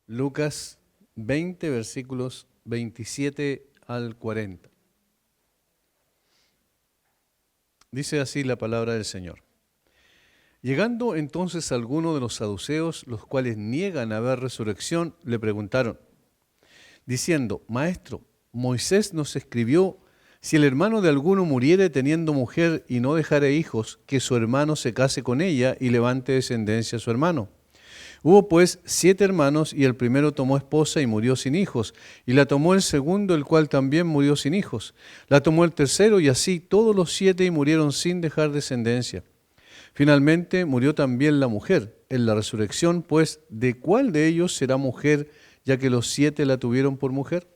Lucas 20, versículos 27 al 40. Dice así la palabra del Señor. Llegando entonces algunos de los saduceos, los cuales niegan haber resurrección, le preguntaron, diciendo, Maestro, Moisés nos escribió, si el hermano de alguno muriere teniendo mujer y no dejare hijos, que su hermano se case con ella y levante descendencia a su hermano. Hubo pues 7 hermanos, y el primero tomó esposa y murió sin hijos, y la tomó el segundo, el cual también murió sin hijos. La tomó el tercero, y así todos los 7 y murieron sin dejar descendencia. Finalmente murió también la mujer. En la resurrección, pues, ¿de cuál de ellos será mujer, ya que los 7 la tuvieron por mujer?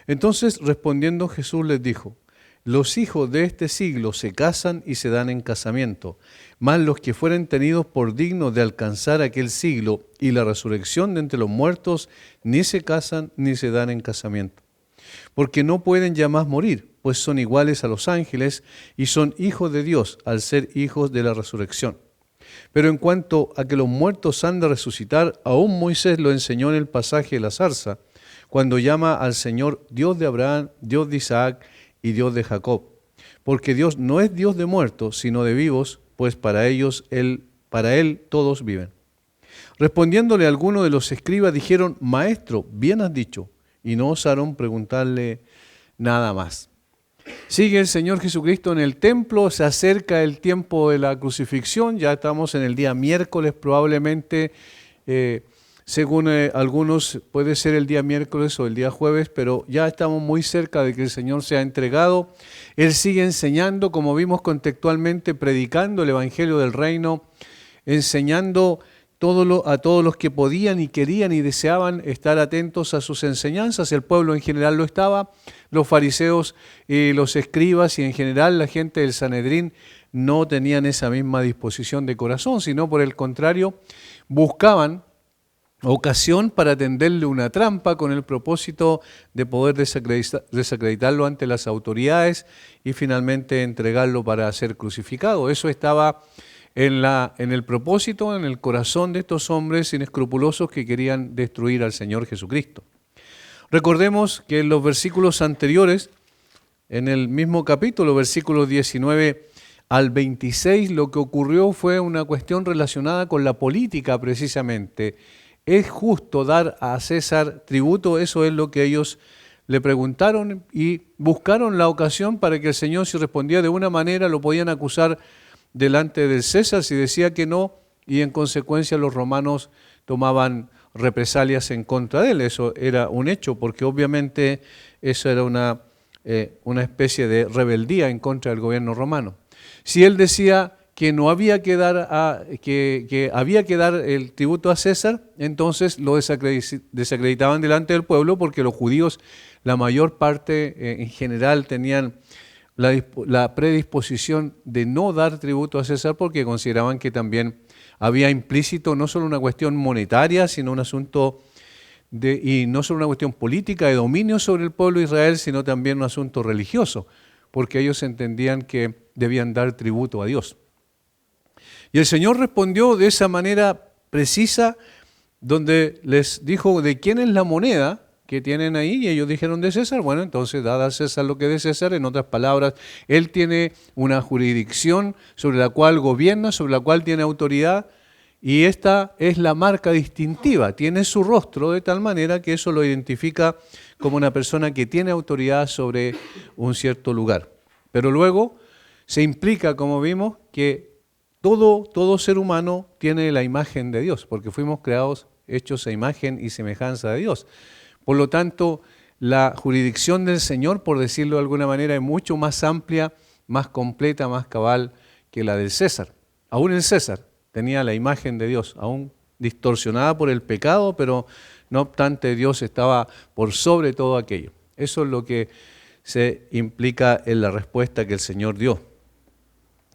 Entonces, respondiendo Jesús les dijo, los hijos de este siglo se casan y se dan en casamiento, mas los que fueren tenidos por dignos de alcanzar aquel siglo y la resurrección de entre los muertos, ni se casan ni se dan en casamiento. Porque no pueden ya más morir, pues son iguales a los ángeles y son hijos de Dios al ser hijos de la resurrección. Pero en cuanto a que los muertos han de resucitar, aún Moisés lo enseñó en el pasaje de la zarza, cuando llama al Señor Dios de Abraham, Dios de Isaac y Dios de Jacob. Porque Dios no es Dios de muertos, sino de vivos, pues para Él todos viven. Respondiéndole algunos de los escribas, dijeron, Maestro, bien has dicho, y no osaron preguntarle nada más. Sigue el Señor Jesucristo en el templo, se acerca el tiempo de la crucifixión, ya estamos en el día miércoles probablemente, según algunos puede ser el día miércoles o el día jueves, pero ya estamos muy cerca de que el Señor sea entregado. Él sigue enseñando, como vimos contextualmente, predicando el Evangelio del Reino, enseñando a todos los que podían y querían y deseaban estar atentos a sus enseñanzas. El pueblo en general lo estaba, los fariseos y los escribas y en general la gente del Sanedrín no tenían esa misma disposición de corazón, sino por el contrario, buscaban ocasión para tenderle una trampa con el propósito de poder desacreditarlo ante las autoridades y finalmente entregarlo para ser crucificado. Eso estaba en el propósito, en el corazón de estos hombres inescrupulosos que querían destruir al Señor Jesucristo. Recordemos que en los versículos anteriores, en el mismo capítulo, versículos 19 al 26, lo que ocurrió fue una cuestión relacionada con la política precisamente. ¿Es justo dar a César tributo? Eso es lo que ellos le preguntaron y buscaron la ocasión para que el Señor, si respondía de una manera, lo podían acusar delante del César si decía que no, y en consecuencia los romanos tomaban represalias en contra de él. Eso era un hecho, porque obviamente eso era una especie de rebeldía en contra del gobierno romano. Si él decía que no había que dar que había que dar el tributo a César, entonces lo desacreditaban delante del pueblo, porque los judíos, la mayor parte en general, tenían la predisposición de no dar tributo a César porque consideraban que también había implícito no solo una cuestión monetaria, sino un asunto y no solo una cuestión política de dominio sobre el pueblo de Israel, sino también un asunto religioso, porque ellos entendían que debían dar tributo a Dios. Y el Señor respondió de esa manera precisa, donde les dijo de quién es la moneda que tienen ahí, y ellos dijeron de César. Bueno, entonces dad a César lo que es de César. En otras palabras, él tiene una jurisdicción sobre la cual gobierna, sobre la cual tiene autoridad, y esta es la marca distintiva, tiene su rostro de tal manera que eso lo identifica como una persona que tiene autoridad sobre un cierto lugar. Pero luego se implica, como vimos, que todo ser humano tiene la imagen de Dios, porque fuimos creados, hechos a imagen y semejanza de Dios. Por lo tanto, la jurisdicción del Señor, por decirlo de alguna manera, es mucho más amplia, más completa, más cabal que la del César. Aún el César tenía la imagen de Dios, aún distorsionada por el pecado, pero no obstante Dios estaba por sobre todo aquello. Eso es lo que se implica en la respuesta que el Señor dio.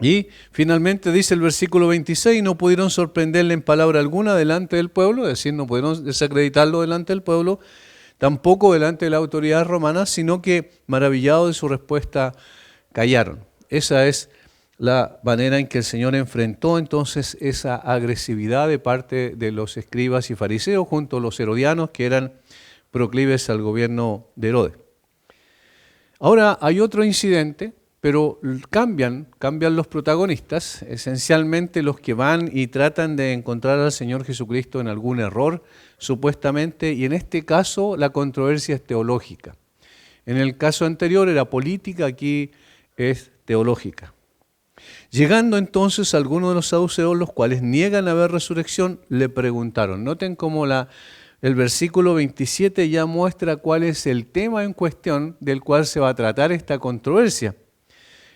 Y finalmente dice el versículo 26, no pudieron sorprenderle en palabra alguna delante del pueblo, es decir, no pudieron desacreditarlo delante del pueblo, tampoco delante de la autoridad romana, sino que maravillados de su respuesta callaron. Esa es la manera en que el Señor enfrentó entonces esa agresividad de parte de los escribas y fariseos junto a los herodianos que eran proclives al gobierno de Herodes. Ahora hay otro incidente, pero cambian los protagonistas, esencialmente los que van y tratan de encontrar al Señor Jesucristo en algún error, supuestamente, y en este caso la controversia es teológica. En el caso anterior era política, aquí es teológica. Llegando entonces algunos de los saduceos, los cuales niegan haber resurrección, le preguntaron. Noten cómo el versículo 27 ya muestra cuál es el tema en cuestión del cual se va a tratar esta controversia.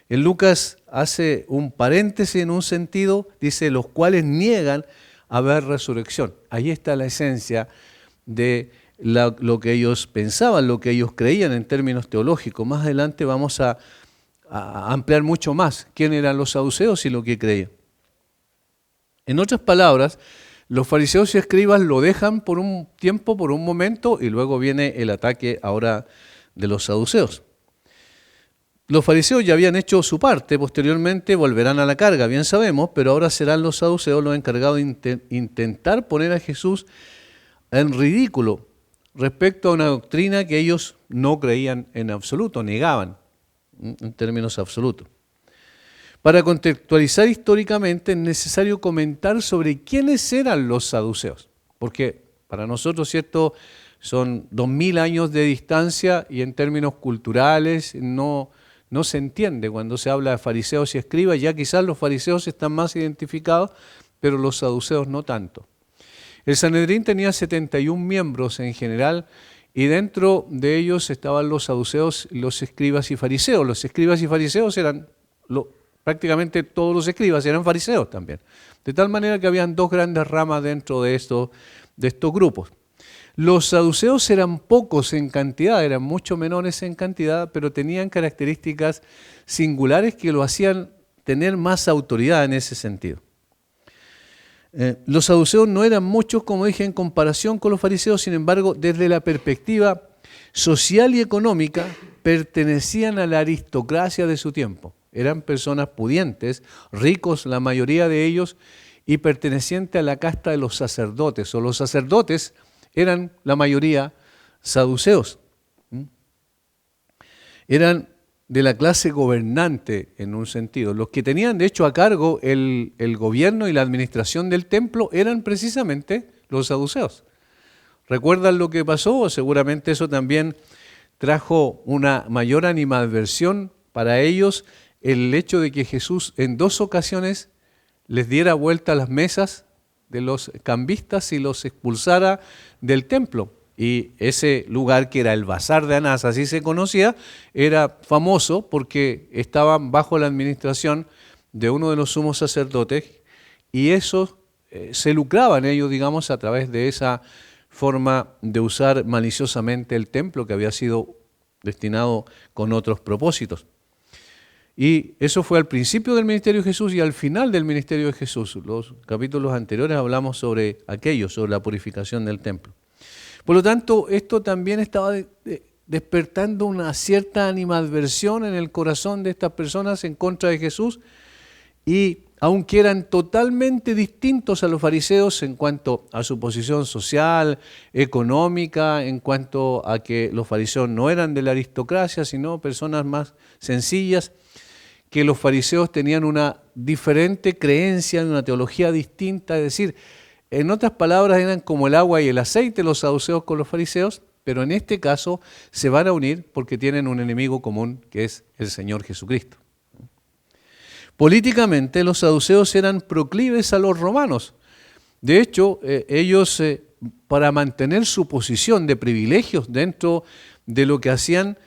En Lucas hace un paréntesis en un sentido, dice, los cuales niegan haber resurrección. Ahí está la esencia de lo que ellos pensaban, lo que ellos creían en términos teológicos. Más adelante vamos a ampliar mucho más quién eran los saduceos y lo que creían. En otras palabras, los fariseos y escribas lo dejan por un tiempo, por un momento, y luego viene el ataque ahora de los saduceos. Los fariseos ya habían hecho su parte, posteriormente volverán a la carga, bien sabemos, pero ahora serán los saduceos los encargados de intentar poner a Jesús en ridículo respecto a una doctrina que ellos no creían en absoluto, negaban en términos absolutos. Para contextualizar históricamente es necesario comentar sobre quiénes eran los saduceos, porque para nosotros, ¿cierto?, son 2000 años de distancia y en términos culturales no se entiende cuando se habla de fariseos y escribas. Ya quizás los fariseos están más identificados, pero los saduceos no tanto. El Sanedrín tenía 71 miembros en general y dentro de ellos estaban los saduceos, los escribas y fariseos. Los escribas y fariseos eran prácticamente todos los escribas eran fariseos también. De tal manera que habían dos grandes ramas dentro de estos grupos. Los saduceos eran pocos en cantidad, eran mucho menores en cantidad, pero tenían características singulares que lo hacían tener más autoridad en ese sentido. Los saduceos no eran muchos, como dije, en comparación con los fariseos, sin embargo, desde la perspectiva social y económica, pertenecían a la aristocracia de su tiempo. Eran personas pudientes, ricos la mayoría de ellos, y pertenecientes a la casta de los sacerdotes, o los sacerdotes eran la mayoría saduceos. Eran de la clase gobernante en un sentido. Los que tenían de hecho a cargo el gobierno y la administración del templo eran precisamente los saduceos. ¿Recuerdan lo que pasó? Seguramente eso también trajo una mayor animadversión para ellos, el hecho de que Jesús en 2 ocasiones les diera vuelta a las mesas de los cambistas y los expulsara del templo. Y ese lugar, que era el Bazar de Anás, así se conocía, era famoso porque estaban bajo la administración de uno de los sumos sacerdotes, y eso se lucraban ellos, digamos, a través de esa forma de usar maliciosamente el templo que había sido destinado con otros propósitos. Y eso fue al principio del ministerio de Jesús y al final del ministerio de Jesús. Los capítulos anteriores hablamos sobre aquello, sobre la purificación del templo. Por lo tanto, esto también estaba despertando una cierta animadversión en el corazón de estas personas en contra de Jesús, y aunque eran totalmente distintos a los fariseos en cuanto a su posición social, económica, en cuanto a que los fariseos no eran de la aristocracia, sino personas más sencillas, que los fariseos tenían una diferente creencia, una teología distinta, es decir, en otras palabras eran como el agua y el aceite los saduceos con los fariseos, pero en este caso se van a unir porque tienen un enemigo común que es el Señor Jesucristo. Políticamente los saduceos eran proclives a los romanos. De hecho, ellos para mantener su posición de privilegios dentro de lo que hacían,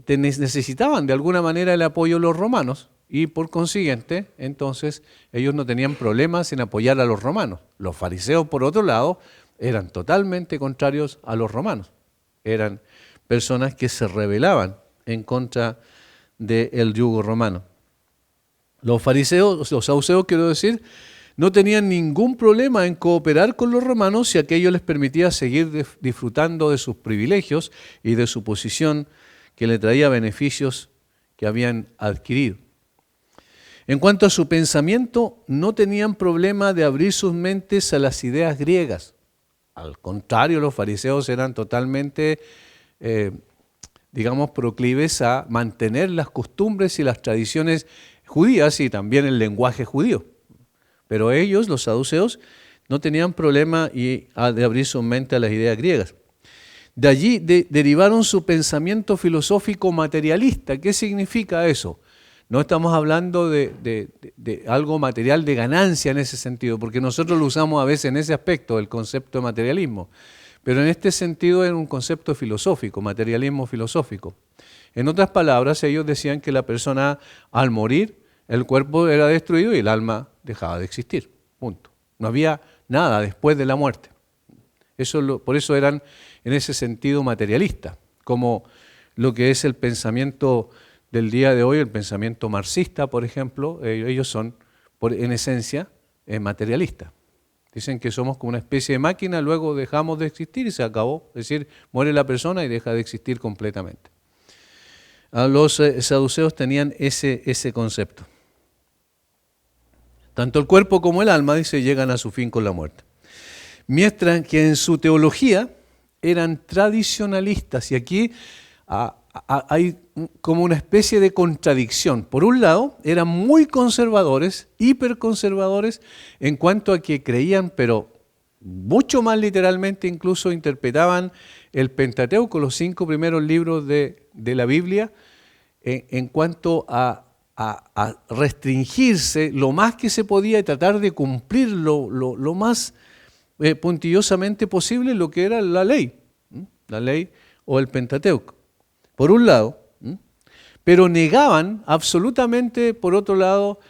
necesitaban de alguna manera el apoyo de los romanos, y por consiguiente, entonces, ellos no tenían problemas en apoyar a los romanos. Los fariseos, por otro lado, eran totalmente contrarios a los romanos. Eran personas que se rebelaban en contra del yugo romano. Los fariseos, los saduceos, quiero decir, no tenían ningún problema en cooperar con los romanos si aquello les permitía seguir disfrutando de sus privilegios y de su posición que le traía beneficios que habían adquirido. En cuanto a su pensamiento, no tenían problema de abrir sus mentes a las ideas griegas. Al contrario, los fariseos eran totalmente, proclives a mantener las costumbres y las tradiciones judías y también el lenguaje judío. Pero ellos, los saduceos, no tenían problema de abrir su mente a las ideas griegas. De allí derivaron su pensamiento filosófico materialista. ¿Qué significa eso? No estamos hablando de algo material de ganancia en ese sentido, porque nosotros lo usamos a veces en ese aspecto, el concepto de materialismo. Pero en este sentido era un concepto filosófico, materialismo filosófico. En otras palabras, ellos decían que la persona al morir, el cuerpo era destruido y el alma dejaba de existir. Punto. No había nada después de la muerte. Por eso eran en ese sentido materialistas, como lo que es el pensamiento del día de hoy, el pensamiento marxista, por ejemplo. Ellos son, en esencia, materialistas. Dicen que somos como una especie de máquina, luego dejamos de existir y se acabó. Es decir, muere la persona y deja de existir completamente. Los saduceos tenían ese concepto. Tanto el cuerpo como el alma, dice, llegan a su fin con la muerte. Mientras que en su teología eran tradicionalistas. Y aquí hay como una especie de contradicción. Por un lado, eran muy conservadores, hiperconservadores, en cuanto a que creían, pero mucho más literalmente, incluso interpretaban el Pentateuco, los 5 primeros libros de la Biblia, en cuanto a restringirse lo más que se podía y tratar de cumplir lo más puntillosamente posible lo que era la ley o el Pentateuco, por un lado, pero negaban absolutamente, por otro lado,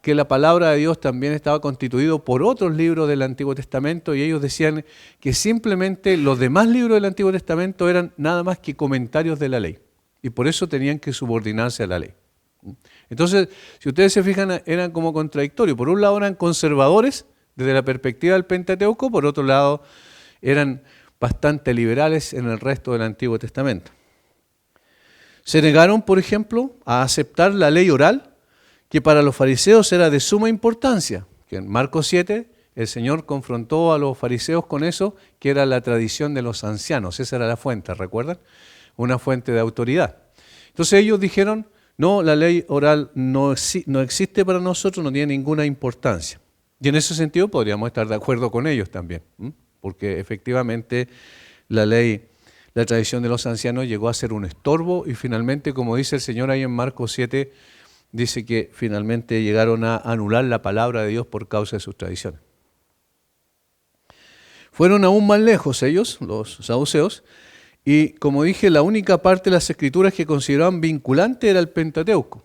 que la palabra de Dios también estaba constituido por otros libros del Antiguo Testamento, y ellos decían que simplemente los demás libros del Antiguo Testamento eran nada más que comentarios de la ley, y por eso tenían que subordinarse a la ley. Entonces, si ustedes se fijan, eran como contradictorios. Por un lado eran conservadores desde la perspectiva del Pentateuco, por otro lado eran bastante liberales en el resto del Antiguo Testamento. Se negaron, por ejemplo, a aceptar la ley oral, que para los fariseos era de suma importancia. Que en Marcos 7 el Señor confrontó a los fariseos con eso, que era la tradición de los ancianos. Esa era la fuente, ¿recuerdan? Una fuente de autoridad. Entonces ellos dijeron, no, la ley oral no existe para nosotros, no tiene ninguna importancia. Y en ese sentido podríamos estar de acuerdo con ellos también, porque efectivamente la ley, la tradición de los ancianos llegó a ser un estorbo y finalmente, como dice el Señor ahí en Marcos 7, dice que finalmente llegaron a anular la palabra de Dios por causa de sus tradiciones. Fueron aún más lejos ellos, los saduceos, y como dije, la única parte de las escrituras que consideraban vinculante era el Pentateuco,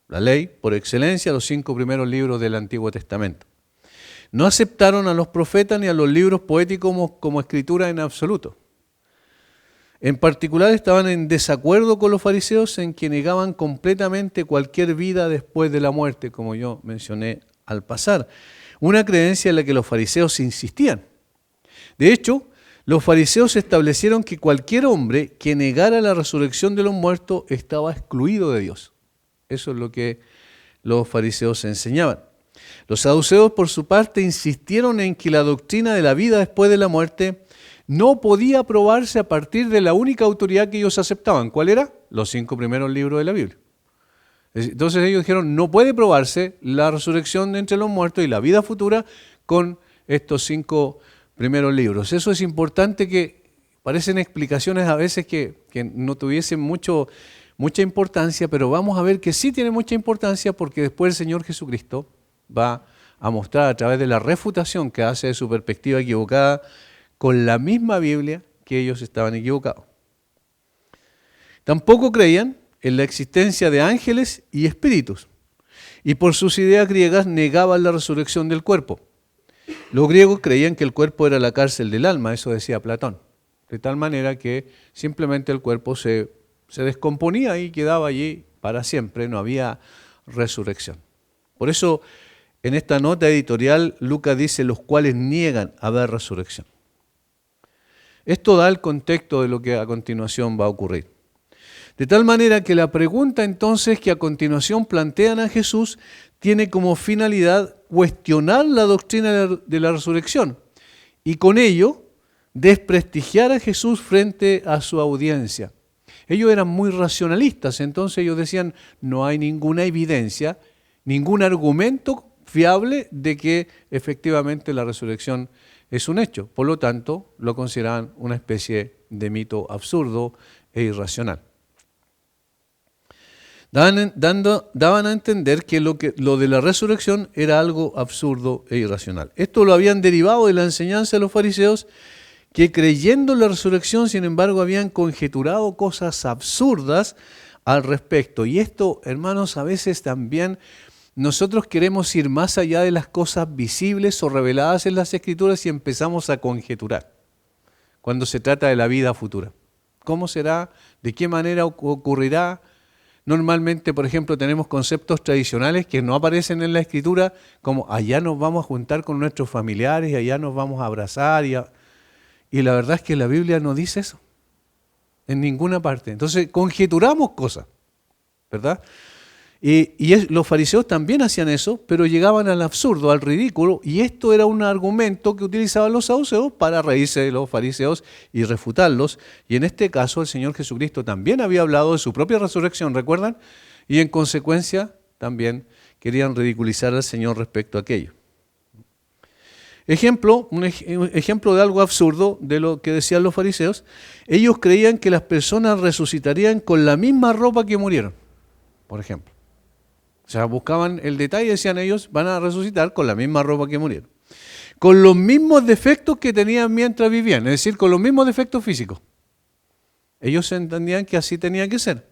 la ley por excelencia, los 5 primeros libros del Antiguo Testamento. No aceptaron a los profetas ni a los libros poéticos como escritura en absoluto. En particular estaban en desacuerdo con los fariseos en que negaban completamente cualquier vida después de la muerte, como yo mencioné al pasar. Una creencia en la que los fariseos insistían. De hecho, los fariseos establecieron que cualquier hombre que negara la resurrección de los muertos estaba excluido de Dios. Eso es lo que los fariseos enseñaban. Los saduceos, por su parte, insistieron en que la doctrina de la vida después de la muerte no podía probarse a partir de la única autoridad que ellos aceptaban. ¿Cuál era? Los 5 primeros libros de la Biblia. Entonces ellos dijeron, no puede probarse la resurrección de entre los muertos y la vida futura con estos 5 primeros libros. Eso es importante, que parecen explicaciones a veces que no tuviesen mucha importancia, pero vamos a ver que sí tiene mucha importancia, porque después el Señor Jesucristo va a mostrar a través de la refutación que hace de su perspectiva equivocada con la misma Biblia que ellos estaban equivocados. Tampoco creían en la existencia de ángeles y espíritus, y por sus ideas griegas negaban la resurrección del cuerpo. Los griegos creían que el cuerpo era la cárcel del alma, eso decía Platón, de tal manera que simplemente el cuerpo se descomponía y quedaba allí para siempre, no había resurrección. Por eso, en esta nota editorial, Lucas dice, los cuales niegan haber resurrección. Esto da el contexto de lo que a continuación va a ocurrir. De tal manera que la pregunta entonces que a continuación plantean a Jesús tiene como finalidad cuestionar la doctrina de la resurrección y con ello desprestigiar a Jesús frente a su audiencia. Ellos eran muy racionalistas, entonces ellos decían, no hay ninguna evidencia, ningún argumento fiable de que efectivamente la resurrección es un hecho. Por lo tanto, lo consideraban una especie de mito absurdo e irracional. Daban a entender que lo de la resurrección era algo absurdo e irracional. Esto lo habían derivado de la enseñanza de los fariseos, que creyendo en la resurrección, sin embargo, habían conjeturado cosas absurdas al respecto. Y esto, hermanos, a veces también nosotros queremos ir más allá de las cosas visibles o reveladas en las Escrituras y empezamos a conjeturar cuando se trata de la vida futura. ¿Cómo será? ¿De qué manera ocurrirá? Normalmente, por ejemplo, tenemos conceptos tradicionales que no aparecen en la Escritura, como allá nos vamos a juntar con nuestros familiares y allá nos vamos a abrazar. Y la verdad es que la Biblia no dice eso, en ninguna parte. Entonces, conjeturamos cosas, ¿verdad? Los fariseos también hacían eso, pero llegaban al absurdo, al ridículo, y esto era un argumento que utilizaban los saduceos para reírse de los fariseos y refutarlos. Y en este caso el Señor Jesucristo también había hablado de su propia resurrección, ¿recuerdan? Y en consecuencia también querían ridiculizar al Señor respecto a aquello. Un ejemplo de algo absurdo de lo que decían los fariseos: ellos creían que las personas resucitarían con la misma ropa que murieron, por ejemplo. O sea, buscaban el detalle y decían, ellos van a resucitar con la misma ropa que murieron, con los mismos defectos que tenían mientras vivían, es decir, con los mismos defectos físicos. Ellos entendían que así tenía que ser.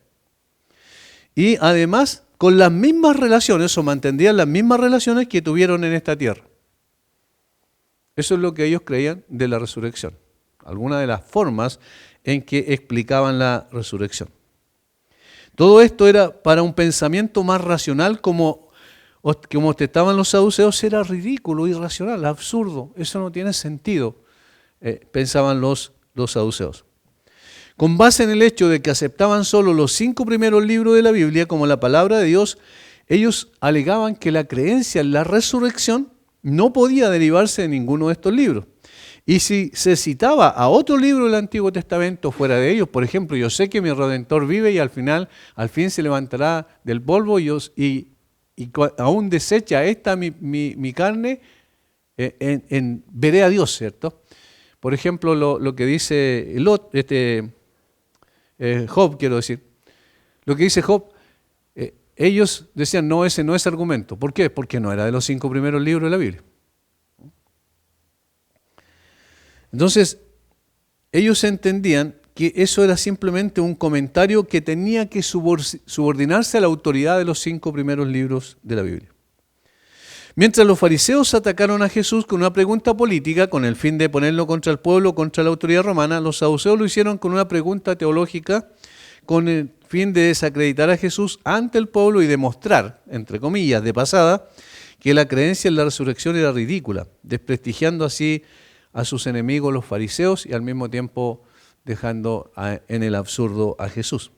Y además, con las mismas relaciones, o mantendrían las mismas relaciones que tuvieron en esta tierra. Eso es lo que ellos creían de la resurrección. Algunas de las formas en que explicaban la resurrección. Todo esto era para un pensamiento más racional, como estaban los saduceos, era ridículo, irracional, absurdo. Eso no tiene sentido, pensaban los saduceos. Con base en el hecho de que aceptaban solo los 5 primeros libros de la Biblia como la palabra de Dios, ellos alegaban que la creencia en la resurrección no podía derivarse de ninguno de estos libros. Y si se citaba a otro libro del Antiguo Testamento fuera de ellos, por ejemplo, yo sé que mi Redentor vive y al fin se levantará del polvo y aún desecha esta mi carne, veré a Dios, ¿cierto? Por ejemplo, lo que dice Job, quiero decir. Lo que dice Job, ellos decían, no, ese no es argumento. ¿Por qué? Porque no era de los 5 primeros libros de la Biblia. Entonces, ellos entendían que eso era simplemente un comentario que tenía que subordinarse a la autoridad de los 5 primeros libros de la Biblia. Mientras los fariseos atacaron a Jesús con una pregunta política, con el fin de ponerlo contra el pueblo, contra la autoridad romana, los saduceos lo hicieron con una pregunta teológica, con el fin de desacreditar a Jesús ante el pueblo y demostrar, entre comillas, de pasada, que la creencia en la resurrección era ridícula, desprestigiando así a sus enemigos los fariseos y al mismo tiempo dejando en el absurdo a Jesús.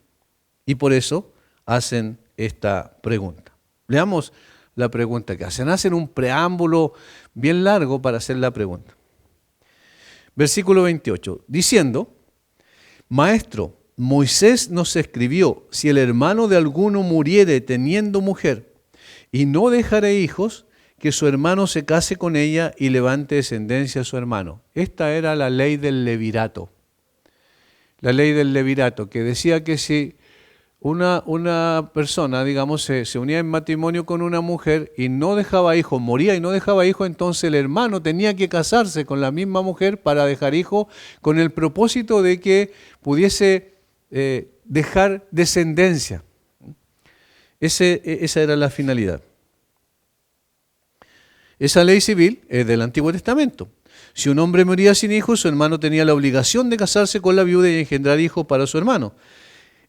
Y por eso hacen esta pregunta. Leamos la pregunta que hacen. Hacen un preámbulo bien largo para hacer la pregunta. Versículo 28, diciendo, Maestro, Moisés nos escribió, si el hermano de alguno muriere teniendo mujer y no dejare hijos, que su hermano se case con ella y levante descendencia a su hermano. Esta era la ley del levirato. La ley del levirato, que decía que si una persona, digamos, se unía en matrimonio con una mujer y no dejaba hijos, moría y no dejaba hijos, entonces el hermano tenía que casarse con la misma mujer para dejar hijos, con el propósito de que pudiese dejar descendencia. Esa era la finalidad. Esa ley civil es del Antiguo Testamento. Si un hombre moría sin hijos, su hermano tenía la obligación de casarse con la viuda y engendrar hijos para su hermano.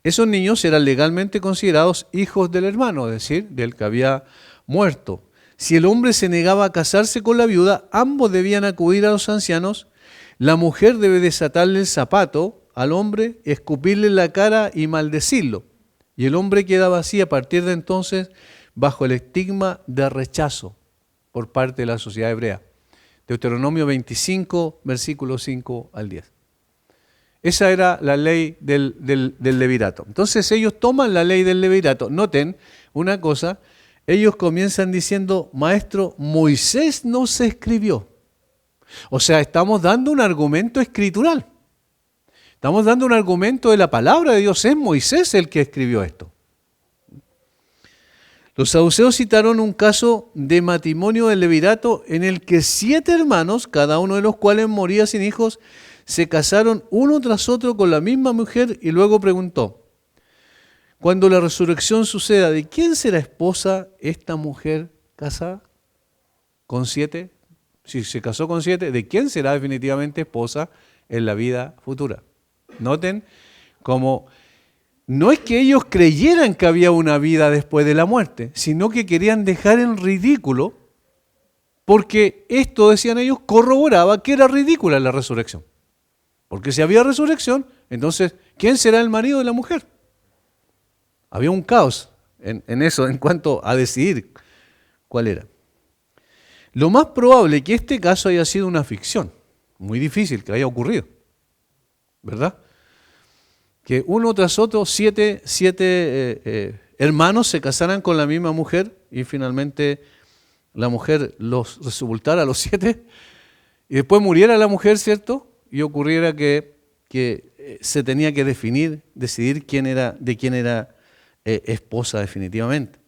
Esos niños eran legalmente considerados hijos del hermano, es decir, del que había muerto. Si el hombre se negaba a casarse con la viuda, ambos debían acudir a los ancianos. La mujer debe desatarle el zapato al hombre, escupirle en la cara y maldecirlo. Y el hombre quedaba así a partir de entonces bajo el estigma de rechazo por parte de la sociedad hebrea. Deuteronomio 25, versículos 5 al 10. Esa era la ley del levirato. Entonces ellos toman la ley del levirato. Noten una cosa, ellos comienzan diciendo, maestro, Moisés no se escribió. O sea, estamos dando un argumento escritural. Estamos dando un argumento de la palabra de Dios. Es Moisés el que escribió esto. Los saduceos citaron un caso de matrimonio del levirato en el que 7 hermanos, cada uno de los cuales moría sin hijos, se casaron uno tras otro con la misma mujer y luego preguntó, cuando la resurrección suceda, ¿de quién será esposa esta mujer casada? ¿Con 7? Si se casó con 7, ¿de quién será definitivamente esposa en la vida futura? Noten cómo no es que ellos creyeran que había una vida después de la muerte, sino que querían dejar en ridículo, porque esto, decían ellos, corroboraba que era ridícula la resurrección. Porque si había resurrección, entonces, ¿quién será el marido de la mujer? Había un caos en eso, en cuanto a decidir cuál era. Lo más probable es que este caso haya sido una ficción, muy difícil que haya ocurrido, ¿verdad? Que uno tras otro, 7 hermanos se casaran con la misma mujer y finalmente la mujer los sepultara a los 7 y después muriera la mujer, ¿cierto? Y ocurriera que se tenía que decidir de quién era esposa definitivamente.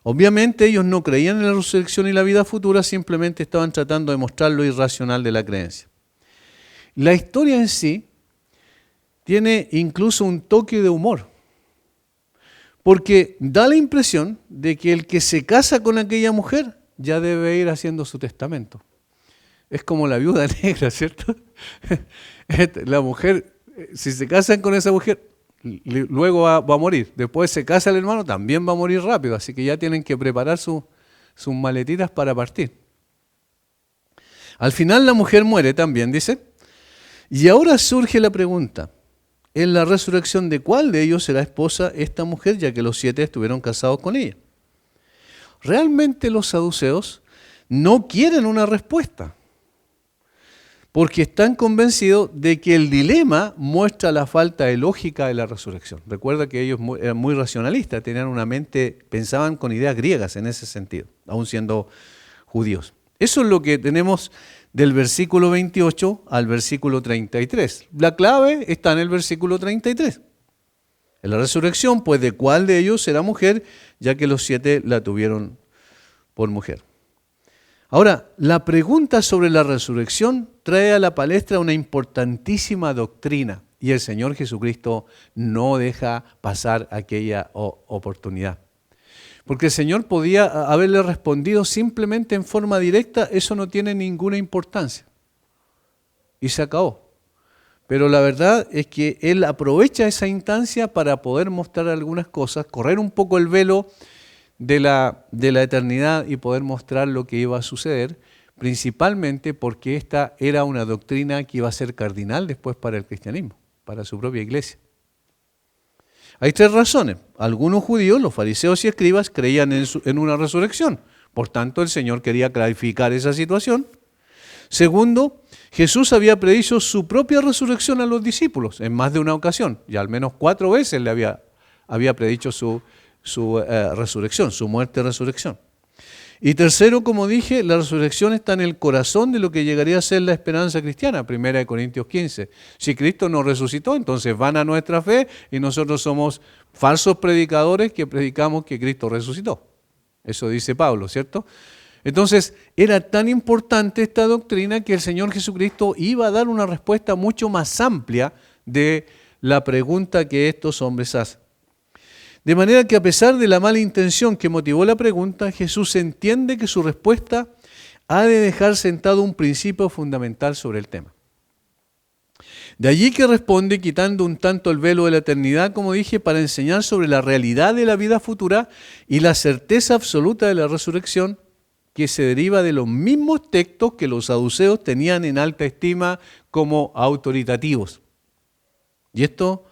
Obviamente ellos no creían en la resurrección y la vida futura, simplemente estaban tratando de mostrar lo irracional de la creencia. La historia en sí tiene incluso un toque de humor, porque da la impresión de que el que se casa con aquella mujer ya debe ir haciendo su testamento. Es como la viuda negra, ¿cierto? La mujer, si se casan con esa mujer, luego va a morir. Después se casa el hermano, también va a morir rápido, así que ya tienen que preparar sus maletitas para partir. Al final la mujer muere también, dice. Y ahora surge la pregunta, en la resurrección, ¿de cuál de ellos será esposa esta mujer, ya que los 7 estuvieron casados con ella? Realmente los saduceos no quieren una respuesta, porque están convencidos de que el dilema muestra la falta de lógica de la resurrección. Recuerda que ellos eran muy racionalistas, tenían una mente, pensaban con ideas griegas en ese sentido, aún siendo judíos. Eso es lo que tenemos del versículo 28 al versículo 33. La clave está en el versículo 33. En la resurrección, pues, ¿de cuál de ellos será mujer? Ya que los 7 la tuvieron por mujer. Ahora, la pregunta sobre la resurrección trae a la palestra una importantísima doctrina y el Señor Jesucristo no deja pasar aquella oportunidad. Porque el Señor podía haberle respondido simplemente en forma directa, eso no tiene ninguna importancia. Y se acabó. Pero la verdad es que Él aprovecha esa instancia para poder mostrar algunas cosas, correr un poco el velo de la eternidad y poder mostrar lo que iba a suceder, principalmente porque esta era una doctrina que iba a ser cardinal después para el cristianismo, para su propia iglesia. Hay 3 razones. Algunos judíos, los fariseos y escribas, creían en una resurrección. Por tanto, el Señor quería clarificar esa situación. Segundo, Jesús había predicho su propia resurrección a los discípulos en más de una ocasión. Y al menos 4 veces le había predicho su resurrección, su muerte y resurrección. Y tercero, como dije, la resurrección está en el corazón de lo que llegaría a ser la esperanza cristiana, 1 Corintios 15. Si Cristo no resucitó, entonces van a nuestra fe y nosotros somos falsos predicadores que predicamos que Cristo resucitó. Eso dice Pablo, ¿cierto? Entonces, era tan importante esta doctrina que el Señor Jesucristo iba a dar una respuesta mucho más amplia de la pregunta que estos hombres hacen. De manera que a pesar de la mala intención que motivó la pregunta, Jesús entiende que su respuesta ha de dejar sentado un principio fundamental sobre el tema. De allí que responde quitando un tanto el velo de la eternidad, como dije, para enseñar sobre la realidad de la vida futura y la certeza absoluta de la resurrección que se deriva de los mismos textos que los saduceos tenían en alta estima como autoritativos. Y esto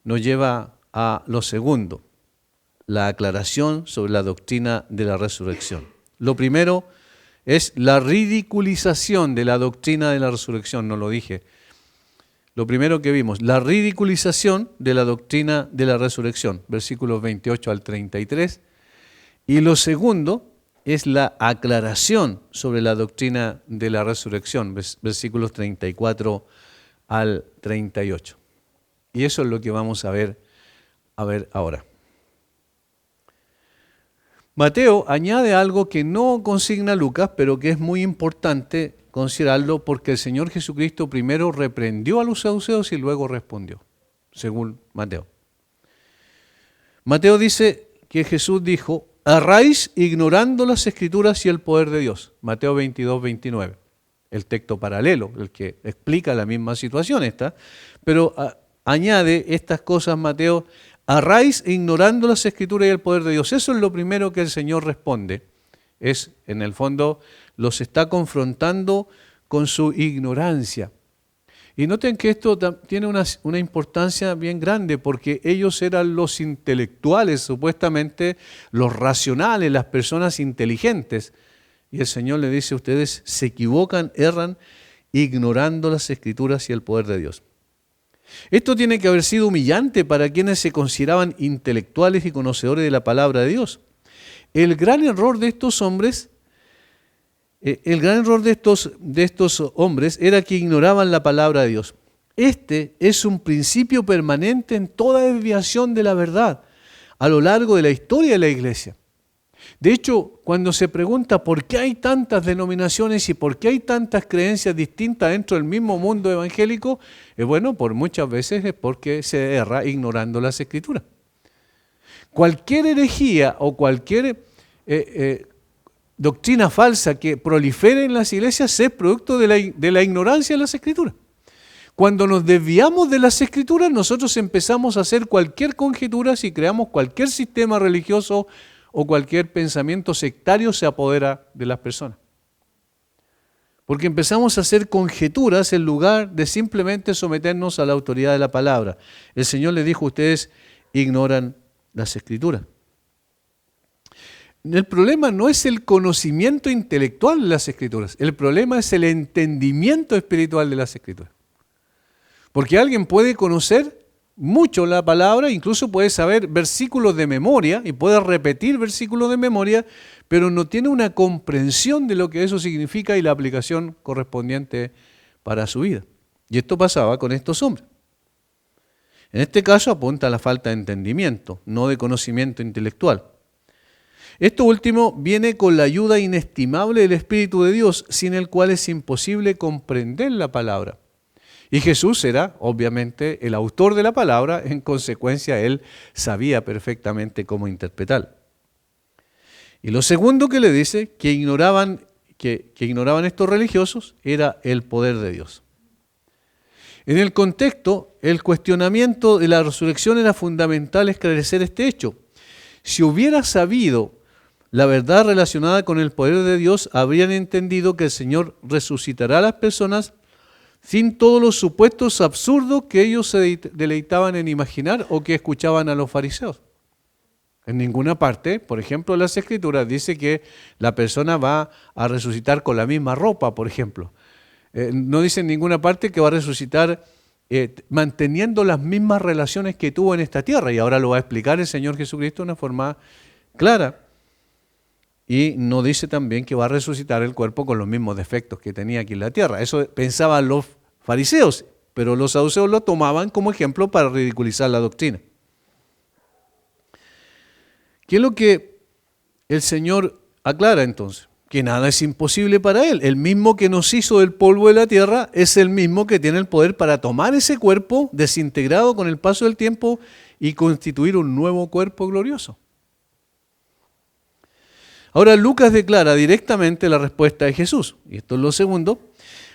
nos lleva a lo segundo, la aclaración sobre la doctrina de la resurrección. Lo primero es la ridiculización de la doctrina de la resurrección, no lo dije. Lo primero que vimos, la ridiculización de la doctrina de la resurrección, versículos 28 al 33. Y lo segundo es la aclaración sobre la doctrina de la resurrección, versículos 34 al 38. Y eso es lo que vamos a ver ahora. Mateo añade algo que no consigna Lucas, pero que es muy importante considerarlo porque el Señor Jesucristo primero reprendió a los saduceos y luego respondió, según Mateo. Mateo dice que Jesús dijo, erráis ignorando las Escrituras y el poder de Dios. Mateo 22, 29, el texto paralelo, el que explica la misma situación esta, pero añade estas cosas Mateo, erráis ignorando las Escrituras y el poder de Dios. Eso es lo primero que el Señor responde. Es, en el fondo, los está confrontando con su ignorancia. Y noten que esto tiene una importancia bien grande porque ellos eran los intelectuales, supuestamente los racionales, las personas inteligentes. Y el Señor le dice, ustedes se equivocan, erran, ignorando las Escrituras y el poder de Dios. Esto tiene que haber sido humillante para quienes se consideraban intelectuales y conocedores de la palabra de Dios. El gran error de estos hombres era que ignoraban la palabra de Dios. Este es un principio permanente en toda desviación de la verdad a lo largo de la historia de la iglesia. De hecho, cuando se pregunta por qué hay tantas denominaciones y por qué hay tantas creencias distintas dentro del mismo mundo evangélico, por muchas veces es porque se erra ignorando las Escrituras. Cualquier herejía o cualquier doctrina falsa que prolifere en las iglesias es producto de la ignorancia de las Escrituras. Cuando nos desviamos de las Escrituras, nosotros empezamos a hacer cualquier conjetura y creamos cualquier sistema religioso o cualquier pensamiento sectario se apodera de las personas. Porque empezamos a hacer conjeturas en lugar de simplemente someternos a la autoridad de la palabra. El Señor les dijo, ustedes ignoran las Escrituras. El problema no es el conocimiento intelectual de las Escrituras, el problema es el entendimiento espiritual de las Escrituras. Porque alguien puede conocer mucho la palabra, incluso puede saber versículos de memoria y puede repetir versículos de memoria, pero no tiene una comprensión de lo que eso significa y la aplicación correspondiente para su vida. Y esto pasaba con estos hombres. En este caso apunta a la falta de entendimiento, no de conocimiento intelectual. Esto último viene con la ayuda inestimable del Espíritu de Dios, sin el cual es imposible comprender la palabra. Y Jesús era, obviamente, el autor de la palabra, en consecuencia, Él sabía perfectamente cómo interpretarla. Y lo segundo que le dice, que ignoraban estos religiosos, era el poder de Dios. En el contexto, el cuestionamiento de la resurrección era fundamental esclarecer este hecho. Si hubiera sabido la verdad relacionada con el poder de Dios, habrían entendido que el Señor resucitará a las personas sin todos los supuestos absurdos que ellos se deleitaban en imaginar o que escuchaban a los fariseos. En ninguna parte, por ejemplo, en las Escrituras dice que la persona va a resucitar con la misma ropa, por ejemplo. No dice en ninguna parte que va a resucitar manteniendo las mismas relaciones que tuvo en esta tierra. Y ahora lo va a explicar el Señor Jesucristo de una forma clara. Y no dice también que va a resucitar el cuerpo con los mismos defectos que tenía aquí en la tierra. Eso pensaban los fariseos, pero los saduceos lo tomaban como ejemplo para ridiculizar la doctrina. ¿Qué es lo que el Señor aclara entonces? Que nada es imposible para Él. El mismo que nos hizo del polvo de la tierra es el mismo que tiene el poder para tomar ese cuerpo desintegrado con el paso del tiempo y constituir un nuevo cuerpo glorioso. Ahora Lucas declara directamente la respuesta de Jesús, y esto es lo segundo,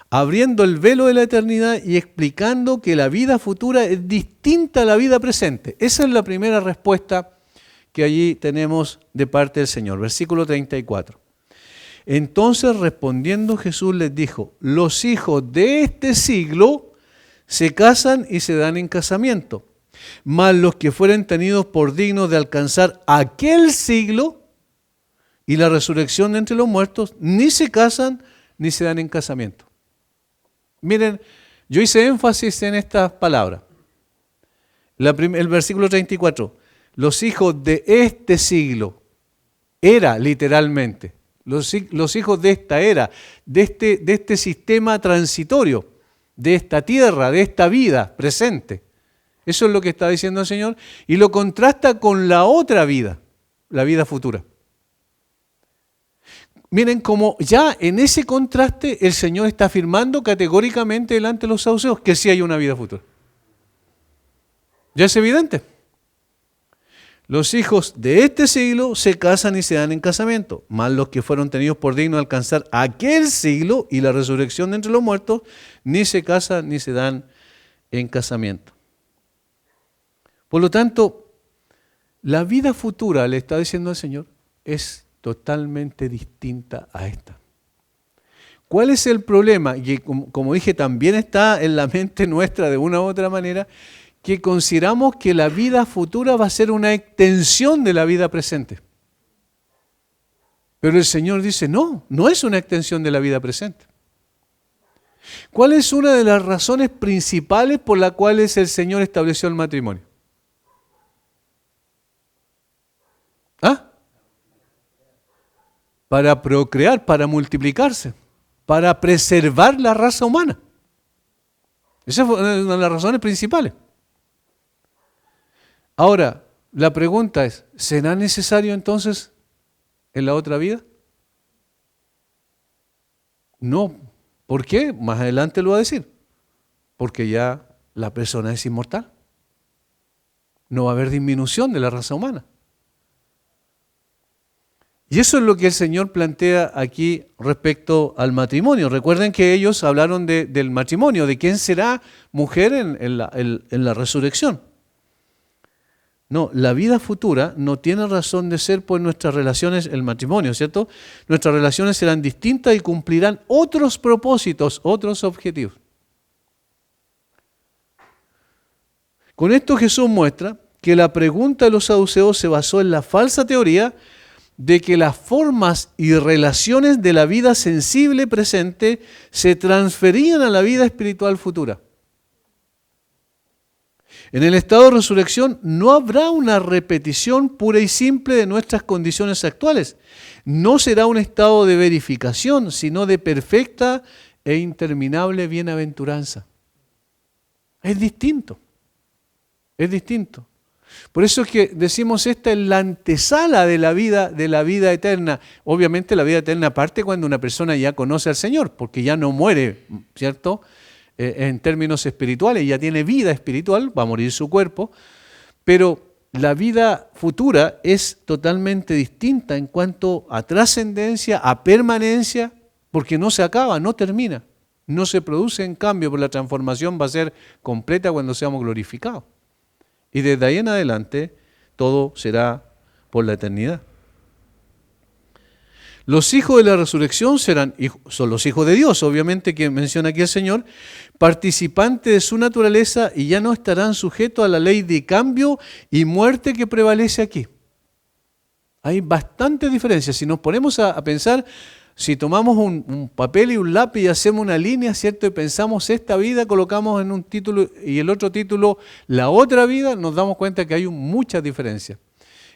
abriendo el velo de la eternidad y explicando que la vida futura es distinta a la vida presente. Esa es la primera respuesta que allí tenemos de parte del Señor. Versículo 34. Entonces respondiendo Jesús les dijo, los hijos de este siglo se casan y se dan en casamiento. Mas los que fueren tenidos por dignos de alcanzar aquel siglo y la resurrección de entre los muertos, ni se casan ni se dan en casamiento. Miren, yo hice énfasis en estas palabras. El versículo 34, los hijos de este siglo, era literalmente, los hijos de esta era, de este sistema transitorio, de esta tierra, de esta vida presente. Eso es lo que está diciendo el Señor y lo contrasta con la otra vida, la vida futura. Miren cómo ya en ese contraste el Señor está afirmando categóricamente delante de los saduceos que sí hay una vida futura. Ya es evidente. Los hijos de este siglo se casan y se dan en casamiento, mas los que fueron tenidos por dignos de alcanzar aquel siglo y la resurrección de entre los muertos, ni se casan ni se dan en casamiento. Por lo tanto, la vida futura, le está diciendo el Señor, es totalmente distinta a esta. ¿Cuál es el problema? Y como dije, también está en la mente nuestra de una u otra manera, que consideramos que la vida futura va a ser una extensión de la vida presente. Pero el Señor dice, no, no es una extensión de la vida presente. ¿Cuál es una de las razones principales por las cuales el Señor estableció el matrimonio? ¿Ah? Para procrear, para multiplicarse, para preservar la raza humana. Esa fue una de las razones principales. Ahora, la pregunta es, ¿será necesario entonces en la otra vida? No. ¿Por qué? Más adelante lo va a decir. Porque ya la persona es inmortal. No va a haber disminución de la raza humana. Y eso es lo que el Señor plantea aquí respecto al matrimonio. Recuerden que ellos hablaron del matrimonio, de quién será mujer en la resurrección. No, la vida futura no tiene razón de ser por nuestras relaciones, el matrimonio, ¿cierto? Nuestras relaciones serán distintas y cumplirán otros propósitos, otros objetivos. Con esto Jesús muestra que la pregunta de los saduceos se basó en la falsa teoría de que las formas y relaciones de la vida sensible presente se transferían a la vida espiritual futura. En el estado de resurrección no habrá una repetición pura y simple de nuestras condiciones actuales. No será un estado de verificación, sino de perfecta e interminable bienaventuranza. Es distinto. Es distinto. Por eso es que decimos esta es la antesala de la vida eterna. Obviamente la vida eterna parte cuando una persona ya conoce al Señor, porque ya no muere, ¿cierto? En términos espirituales, ya tiene vida espiritual, va a morir su cuerpo, pero la vida futura es totalmente distinta en cuanto a trascendencia, a permanencia, porque no se acaba, no termina, no se produce en cambio, por la transformación va a ser completa cuando seamos glorificados. Y desde ahí en adelante todo será por la eternidad. Los hijos de la resurrección son los hijos de Dios, obviamente que menciona aquí el Señor, participantes de su naturaleza y ya no estarán sujetos a la ley de cambio y muerte que prevalece aquí. Hay bastante diferencia. Si nos ponemos a pensar, si tomamos un papel y un lápiz y hacemos una línea, ¿cierto? Y pensamos esta vida, colocamos en un título y el otro título la otra vida, nos damos cuenta que hay muchas diferencias.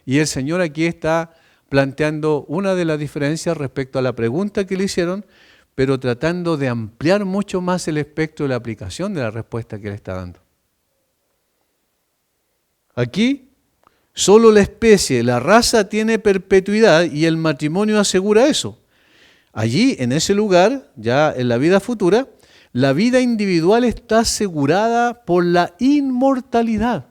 Y el Señor aquí está planteando una de las diferencias respecto a la pregunta que le hicieron, pero tratando de ampliar mucho más el espectro de la aplicación de la respuesta que le está dando. Aquí, solo la especie, la raza tiene perpetuidad y el matrimonio asegura eso. Allí, en ese lugar, ya en la vida futura, la vida individual está asegurada por la inmortalidad.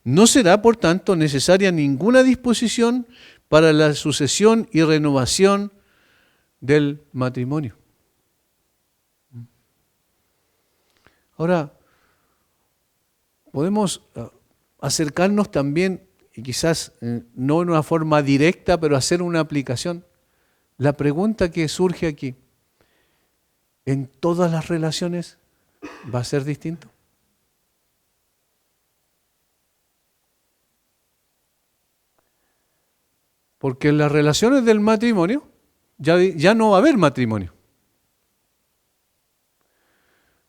No será, por tanto, necesaria ninguna disposición para la sucesión y renovación del matrimonio. Ahora, podemos acercarnos también, y quizás no en una forma directa, pero hacer una aplicación. La pregunta que surge aquí, ¿en todas las relaciones va a ser distinto. Porque en las relaciones del matrimonio ya no va a haber matrimonio.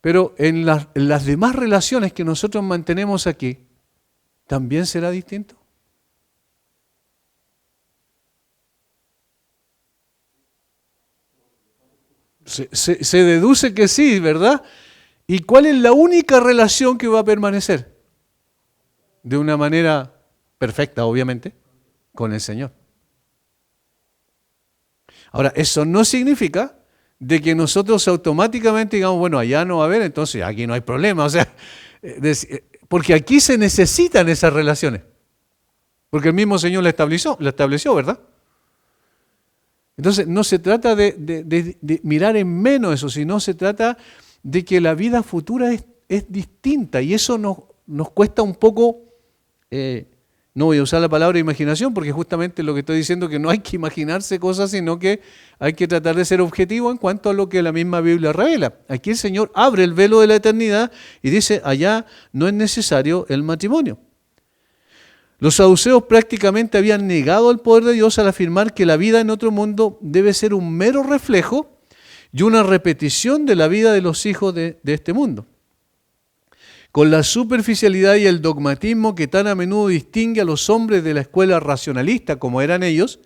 Pero en las demás relaciones que nosotros mantenemos aquí, ¿también será distinto? Se deduce que sí, ¿verdad? ¿Y cuál es la única relación que va a permanecer? De una manera perfecta, obviamente, con el Señor. Ahora, eso no significa de que nosotros automáticamente digamos, bueno, allá no va a haber, entonces aquí no hay problema. O sea, porque aquí se necesitan esas relaciones. Porque el mismo Señor la estableció, ¿verdad? Entonces, no se trata de mirar en menos eso, sino se trata de que la vida futura es distinta. Y eso nos cuesta un poco, no voy a usar la palabra imaginación, porque justamente lo que estoy diciendo es que no hay que imaginarse cosas, sino que hay que tratar de ser objetivo en cuanto a lo que la misma Biblia revela. Aquí el Señor abre el velo de la eternidad y dice, allá no es necesario el matrimonio. Los saduceos prácticamente habían negado el poder de Dios al afirmar que la vida en otro mundo debe ser un mero reflejo y una repetición de la vida de los hijos de este mundo. Con la superficialidad y el dogmatismo que tan a menudo distingue a los hombres de la escuela racionalista, como eran ellos,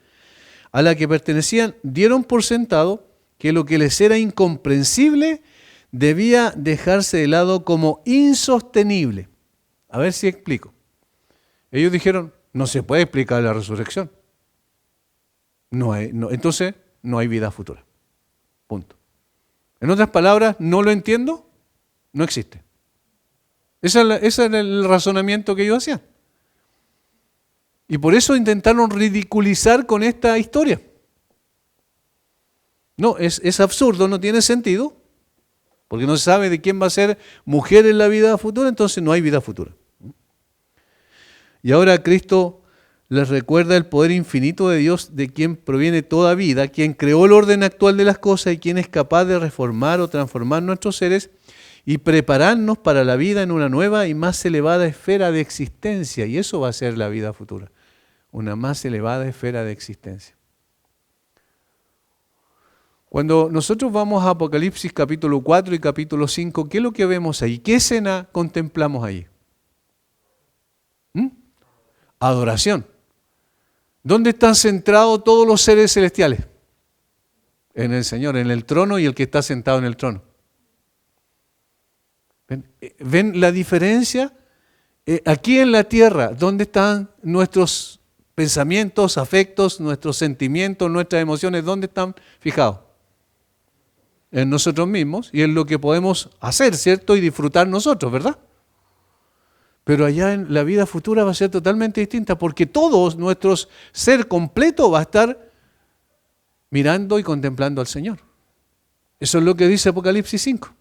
a la que pertenecían, dieron por sentado que lo que les era incomprensible debía dejarse de lado como insostenible. A ver si explico. Ellos dijeron, no se puede explicar la resurrección. Entonces, no hay vida futura. Punto. En otras palabras, no lo entiendo, no existe. Ese era el razonamiento que ellos hacían. Y por eso intentaron ridiculizar con esta historia. No, es absurdo, no tiene sentido, porque no se sabe de quién va a ser mujer en la vida futura, entonces no hay vida futura. Y ahora Cristo les recuerda el poder infinito de Dios, de quien proviene toda vida, quien creó el orden actual de las cosas y quien es capaz de reformar o transformar nuestros seres y prepararnos para la vida en una nueva y más elevada esfera de existencia. Y eso va a ser la vida futura, una más elevada esfera de existencia. Cuando nosotros vamos a Apocalipsis capítulo 4 y capítulo 5, ¿qué es lo que vemos ahí? ¿Qué escena contemplamos ahí? Adoración. ¿Dónde están centrados todos los seres celestiales? En el Señor, en el trono y el que está sentado en el trono. ¿Ven la diferencia? Aquí en la tierra, ¿dónde están nuestros pensamientos, afectos, nuestros sentimientos, nuestras emociones? ¿Dónde están fijados? En nosotros mismos y en lo que podemos hacer, ¿cierto? Y disfrutar nosotros, ¿verdad? Pero allá en la vida futura va a ser totalmente distinta porque todo nuestro ser completo va a estar mirando y contemplando al Señor. Eso es lo que dice Apocalipsis 5.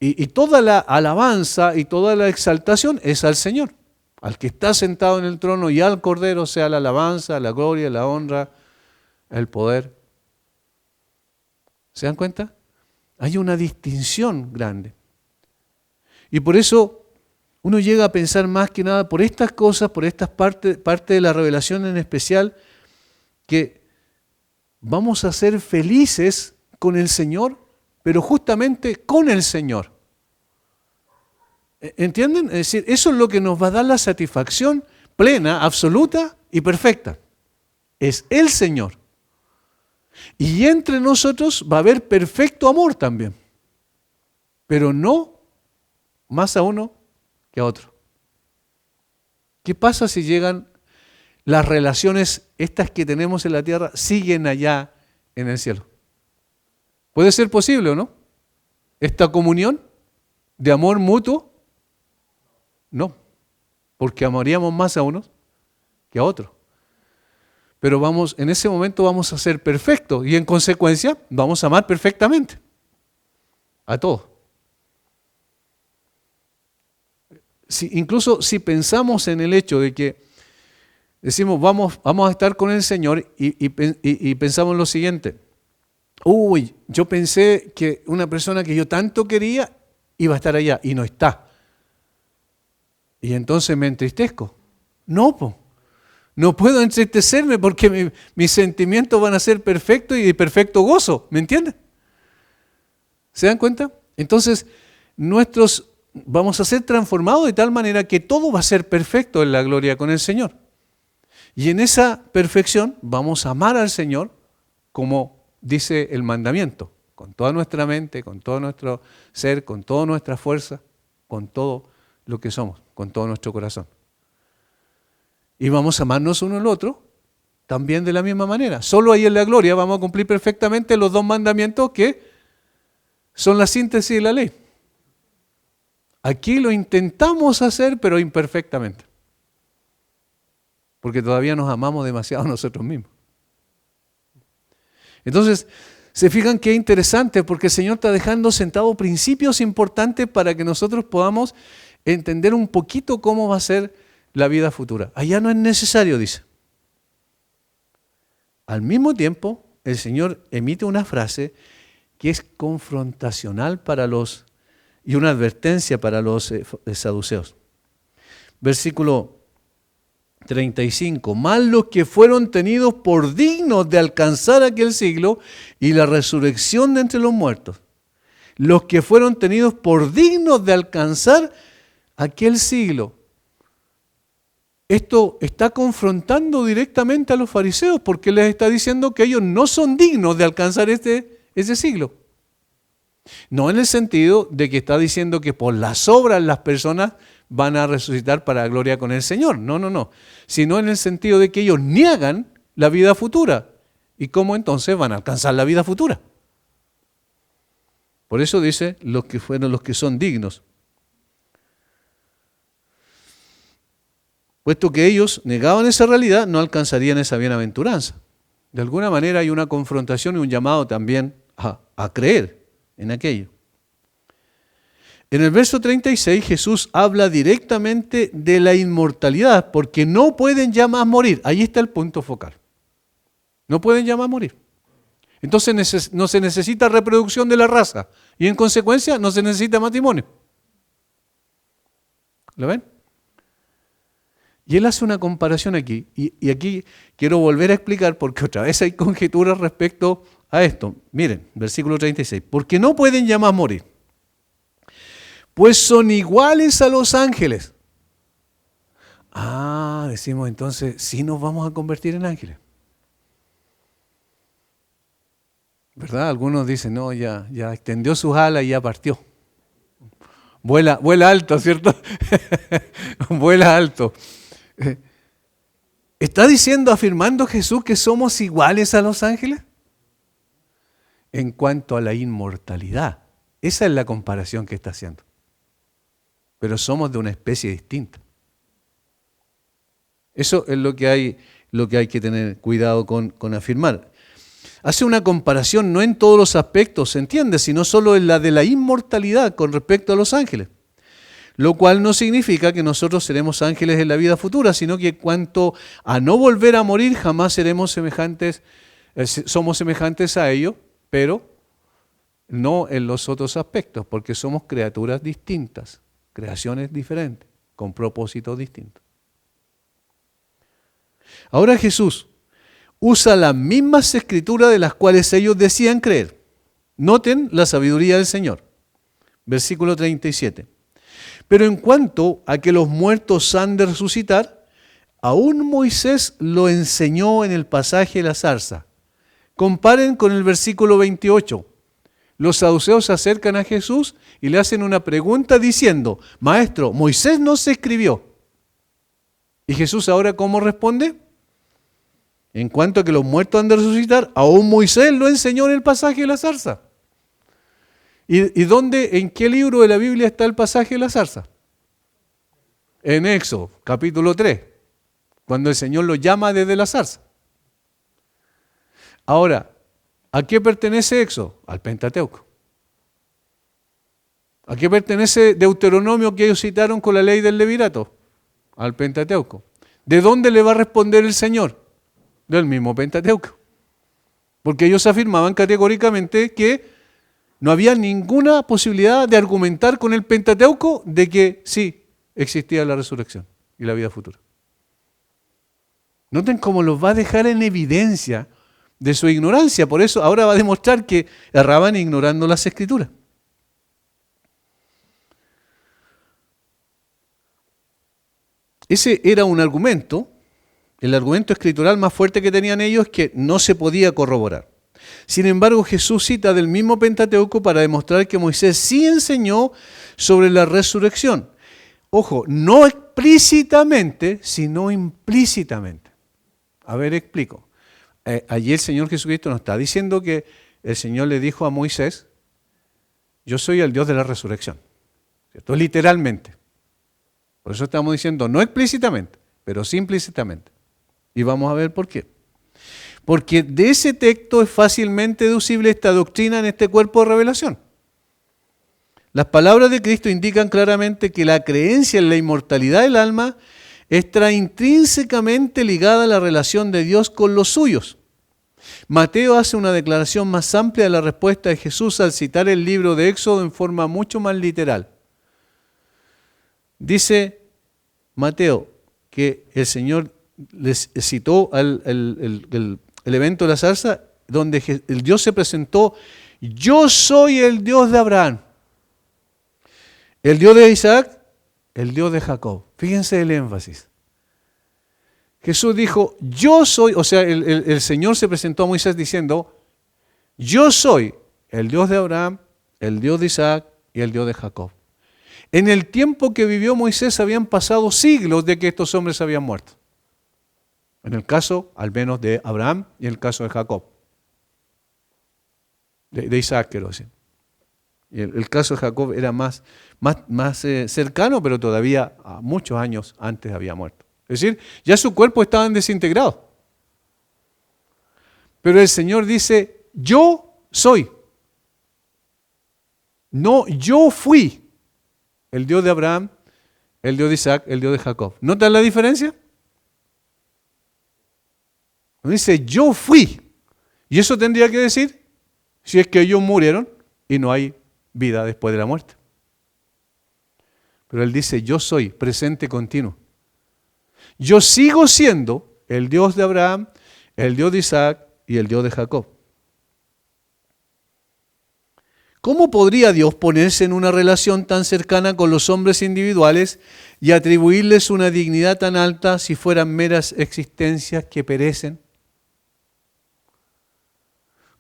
Y toda la alabanza y toda la exaltación es al Señor, al que está sentado en el trono y al Cordero sea la alabanza, la gloria, la honra, el poder. ¿Se dan cuenta? Hay una distinción grande. Y por eso uno llega a pensar más que nada por estas cosas, por estas partes de la revelación en especial, que vamos a ser felices con el Señor, pero justamente con el Señor. ¿Entienden? Es decir, eso es lo que nos va a dar la satisfacción plena, absoluta y perfecta. Es el Señor. Y entre nosotros va a haber perfecto amor también, pero no más a uno que a otro. ¿Qué pasa si llegan las relaciones, estas que tenemos en la tierra, siguen allá en el cielo? ¿Puede ser posible o no? ¿Esta comunión de amor mutuo? No, porque amaríamos más a unos que a otros. Pero en ese momento vamos a ser perfectos y en consecuencia vamos a amar perfectamente a todos. Incluso si pensamos en el hecho de que decimos vamos a estar con el Señor y pensamos en lo siguiente, Uy, yo pensé que una persona que yo tanto quería iba a estar allá y no está. Y entonces me entristezco. No, po. No puedo entristecerme porque mis sentimientos van a ser perfectos y de perfecto gozo. ¿Me entienden? ¿Se dan cuenta? Entonces, vamos a ser transformados de tal manera que todo va a ser perfecto en la gloria con el Señor. Y en esa perfección vamos a amar al Señor como dice el mandamiento, con toda nuestra mente, con todo nuestro ser, con toda nuestra fuerza, con todo lo que somos, con todo nuestro corazón. Y vamos a amarnos uno al otro también de la misma manera. Solo ahí en la gloria vamos a cumplir perfectamente los dos mandamientos que son la síntesis de la ley. Aquí lo intentamos hacer, pero imperfectamente. Porque todavía nos amamos demasiado nosotros mismos. Entonces, se fijan qué interesante, porque el Señor está dejando sentados principios importantes para que nosotros podamos entender un poquito cómo va a ser la vida futura. Allá no es necesario, dice. Al mismo tiempo, el Señor emite una frase que es confrontacional y una advertencia para los saduceos. Versículo 35. Mas los que fueron tenidos por dignos de alcanzar aquel siglo y la resurrección de entre los muertos. Los que fueron tenidos por dignos de alcanzar aquel siglo. Esto está confrontando directamente a los fariseos porque les está diciendo que ellos no son dignos de alcanzar ese siglo. No en el sentido de que está diciendo que por las obras las personas van a resucitar para la gloria con el Señor. No. Sino en el sentido de que ellos niegan la vida futura. ¿Y cómo entonces van a alcanzar la vida futura? Por eso dice los que fueron los que son dignos. Puesto que ellos negaban esa realidad, no alcanzarían esa bienaventuranza. De alguna manera hay una confrontación y un llamado también a creer en aquello. En el verso 36 Jesús habla directamente de la inmortalidad, porque no pueden ya más morir. Ahí está el punto focal. No pueden ya más morir. Entonces no se necesita reproducción de la raza y en consecuencia no se necesita matrimonio. ¿Lo ven? Y él hace una comparación aquí, y aquí quiero volver a explicar porque otra vez hay conjeturas respecto a esto. Miren, versículo 36. Porque no pueden ya más morir, pues son iguales a los ángeles. Decimos entonces, sí nos vamos a convertir en ángeles. ¿Verdad? Algunos dicen, no, ya extendió sus alas y ya partió. Vuela alto, ¿cierto? Vuela alto. ¿Está diciendo, afirmando Jesús que somos iguales a los ángeles? En cuanto a la inmortalidad. Esa es la comparación que está haciendo. Pero somos de una especie distinta. Eso es lo que hay que tener cuidado con afirmar. Hace una comparación no en todos los aspectos, ¿se entiende? Sino solo en la de la inmortalidad con respecto a los ángeles. Lo cual no significa que nosotros seremos ángeles en la vida futura, sino que en cuanto a no volver a morir, jamás somos semejantes a ellos, pero no en los otros aspectos, porque somos criaturas distintas, creaciones diferentes, con propósitos distintos. Ahora Jesús usa las mismas escrituras de las cuales ellos decían creer. Noten la sabiduría del Señor. Versículo 37. Pero en cuanto a que los muertos han de resucitar, aún Moisés lo enseñó en el pasaje de la zarza. Comparen con el versículo 28. Los saduceos se acercan a Jesús y le hacen una pregunta diciendo, Maestro, Moisés no se escribió. ¿Y Jesús ahora cómo responde? En cuanto a que los muertos han de resucitar, aún Moisés lo enseñó en el pasaje de la zarza. ¿Y en qué libro de la Biblia está el pasaje de la zarza? En Éxodo, capítulo 3, cuando el Señor lo llama desde la zarza. Ahora, ¿a qué pertenece Éxodo? Al Pentateuco. ¿A qué pertenece Deuteronomio que ellos citaron con la ley del Levirato? Al Pentateuco. ¿De dónde le va a responder el Señor? Del mismo Pentateuco. Porque ellos afirmaban categóricamente que no había ninguna posibilidad de argumentar con el Pentateuco de que sí existía la resurrección y la vida futura. Noten cómo los va a dejar en evidencia de su ignorancia. Por eso ahora va a demostrar que erraban ignorando las Escrituras. Ese era un argumento, el argumento escritural más fuerte que tenían ellos, que no se podía corroborar. Sin embargo, Jesús cita del mismo Pentateuco para demostrar que Moisés sí enseñó sobre la resurrección. Ojo, no explícitamente, sino implícitamente. A ver, explico. Allí el Señor Jesucristo nos está diciendo que el Señor le dijo a Moisés, yo soy el Dios de la resurrección. ¿Cierto? Literalmente. Por eso estamos diciendo no explícitamente, pero sí implícitamente. Y vamos a ver por qué. Porque de ese texto es fácilmente deducible esta doctrina en este cuerpo de revelación. Las palabras de Cristo indican claramente que la creencia en la inmortalidad del alma está intrínsecamente ligada a la relación de Dios con los suyos. Mateo hace una declaración más amplia de la respuesta de Jesús al citar el libro de Éxodo en forma mucho más literal. Dice Mateo que el Señor les citó el evento de la zarza donde el Dios se presentó, yo soy el Dios de Abraham, el Dios de Isaac, el Dios de Jacob. Fíjense el énfasis. Jesús dijo, yo soy, o sea, el Señor se presentó a Moisés diciendo, yo soy el Dios de Abraham, el Dios de Isaac y el Dios de Jacob. En el tiempo que vivió Moisés habían pasado siglos de que estos hombres habían muerto. En el caso, al menos, de Abraham y en el caso de Jacob. De Isaac, quiero decir. Y el caso de Jacob era más cercano, pero todavía a muchos años antes había muerto. Es decir, ya su cuerpo estaba desintegrado. Pero el Señor dice, yo soy. No, yo fui el Dios de Abraham, el Dios de Isaac, el Dios de Jacob. ¿Notan la diferencia? Dice, yo fui. Y eso tendría que decir, si es que ellos murieron y no hay vida después de la muerte. Pero él dice, yo soy, presente continuo. Yo sigo siendo el Dios de Abraham, el Dios de Isaac y el Dios de Jacob. ¿Cómo podría Dios ponerse en una relación tan cercana con los hombres individuales y atribuirles una dignidad tan alta si fueran meras existencias que perecen?